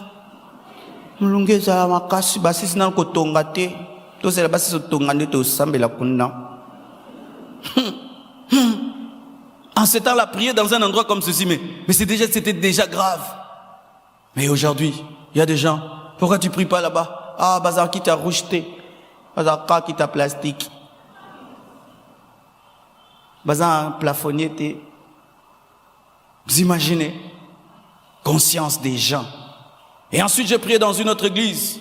En ce temps-là, prier dans un endroit comme ceci, mais c'était déjà grave. Mais aujourd'hui, il y a des gens, pourquoi tu pries pas là-bas? Ah, bazar qui t'a rejeté. Bazar qui t'a plastique. Bazar plafonnier t'es. Vous imaginez? Conscience des gens. Et ensuite, j'ai prié dans une autre église.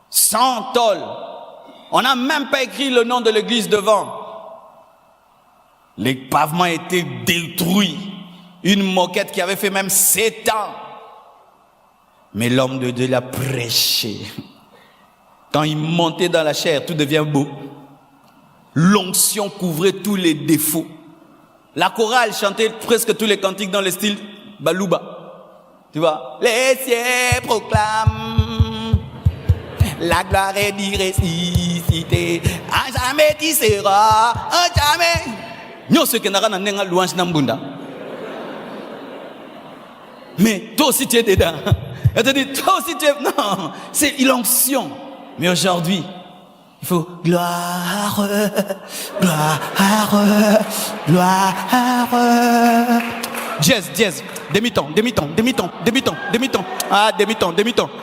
Sans tôle. On n'a même pas écrit le nom de l'église devant. Les pavements étaient détruits. Une moquette qui avait fait même 7 ans. Mais l'homme de Dieu l'a prêché. Quand il montait dans la chair, tout devient beau. L'onction couvrait tous les défauts. La chorale chantait presque tous les cantiques dans le style Balouba. Tu vois? Les cieux proclament la gloire est d'irrécité. À jamais tu seras, à jamais. Nous, ce qui n'a rien à louange n'ambunda. Mais toi aussi tu es dedans. Elle te dit, toi aussi tu es... Non, c'est l'onction. Mais aujourd'hui, il faut gloire, gloire, gloire. Jazz, demi-ton. Ah, demi-ton.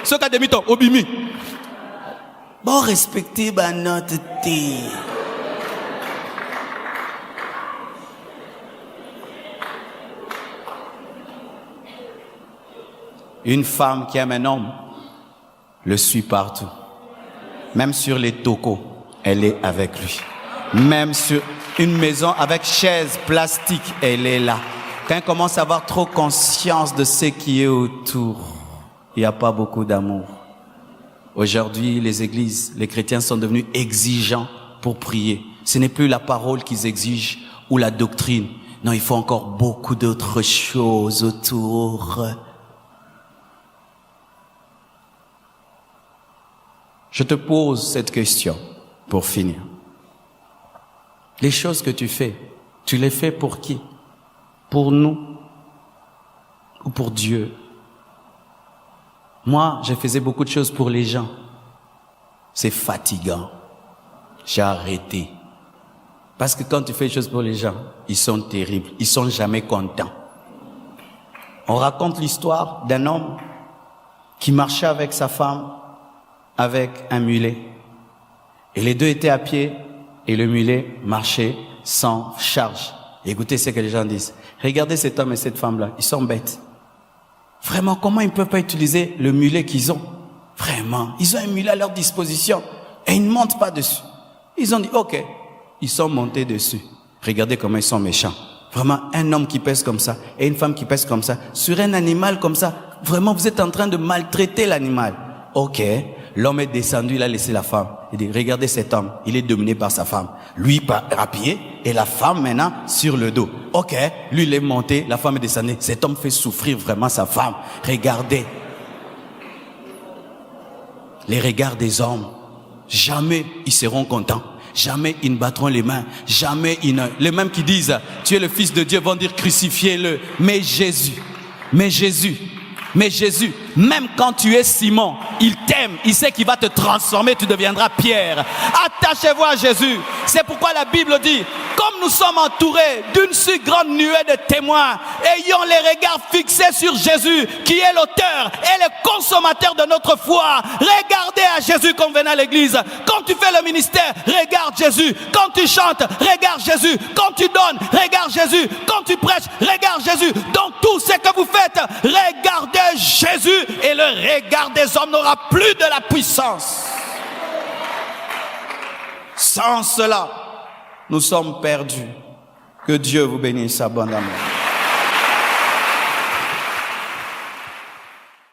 Ce cas demi-ton, obimi. Bon, respectez notre thé. Une femme qui aime un homme le suit partout. Même sur les tocos, elle est avec lui. Même sur une maison avec chaise plastique, elle est là. Quand elle commence à avoir trop conscience de ce qui est autour, il n'y a pas beaucoup d'amour. Aujourd'hui, les églises, les chrétiens sont devenus exigeants pour prier. Ce n'est plus la parole qu'ils exigent ou la doctrine. Non, il faut encore beaucoup d'autres choses autour. Je te pose cette question pour finir. Les choses que tu fais, tu les fais pour qui? Pour nous ou pour Dieu? Moi, je faisais beaucoup de choses pour les gens. C'est fatigant. J'ai arrêté. Parce que quand tu fais des choses pour les gens, ils sont terribles. Ils sont jamais contents. On raconte l'histoire d'un homme qui marchait avec sa femme avec un mulet. Et les deux étaient à pied et le mulet marchait sans charge. Écoutez ce que les gens disent. Regardez cet homme et cette femme-là, ils sont bêtes. Vraiment, comment ils ne peuvent pas utiliser le mulet qu'ils ont? Vraiment, ils ont un mulet à leur disposition et ils ne montent pas dessus. Ils ont dit, ok, ils sont montés dessus. Regardez comment ils sont méchants. Vraiment, un homme qui pèse comme ça et une femme qui pèse comme ça, sur un animal comme ça, vraiment, vous êtes en train de maltraiter l'animal. Ok, l'homme est descendu, il a laissé la femme. Il dit, regardez cet homme, il est dominé par sa femme. Lui à pied et la femme maintenant sur le dos. Ok, lui il est monté, la femme est descendue. Cet homme fait souffrir vraiment sa femme. Regardez. Les regards des hommes, jamais ils seront contents. Jamais ils ne battront les mains. Jamais ils ne... Les mêmes qui disent, tu es le Fils de Dieu, vont dire crucifiez-le. Mais Jésus, même quand tu es Simon, il t'aime, il sait qu'il va te transformer, tu deviendras Pierre. Attachez-vous à Jésus. C'est pourquoi la Bible dit, comme nous sommes entourés d'une si grande nuée de témoins, ayons les regards fixés sur Jésus, qui est l'auteur et le consommateur de notre foi. Regardez à Jésus quand vous venez à l'église. Quand tu fais le ministère, regarde Jésus. Quand tu chantes, regarde Jésus. Quand tu donnes, regarde Jésus. Quand tu prêches, regarde Jésus. Dans tout ce que vous faites, regardez Jésus, et le regard des hommes n'aura plus de la puissance. Sans cela, nous sommes perdus. Que Dieu vous bénisse abondamment.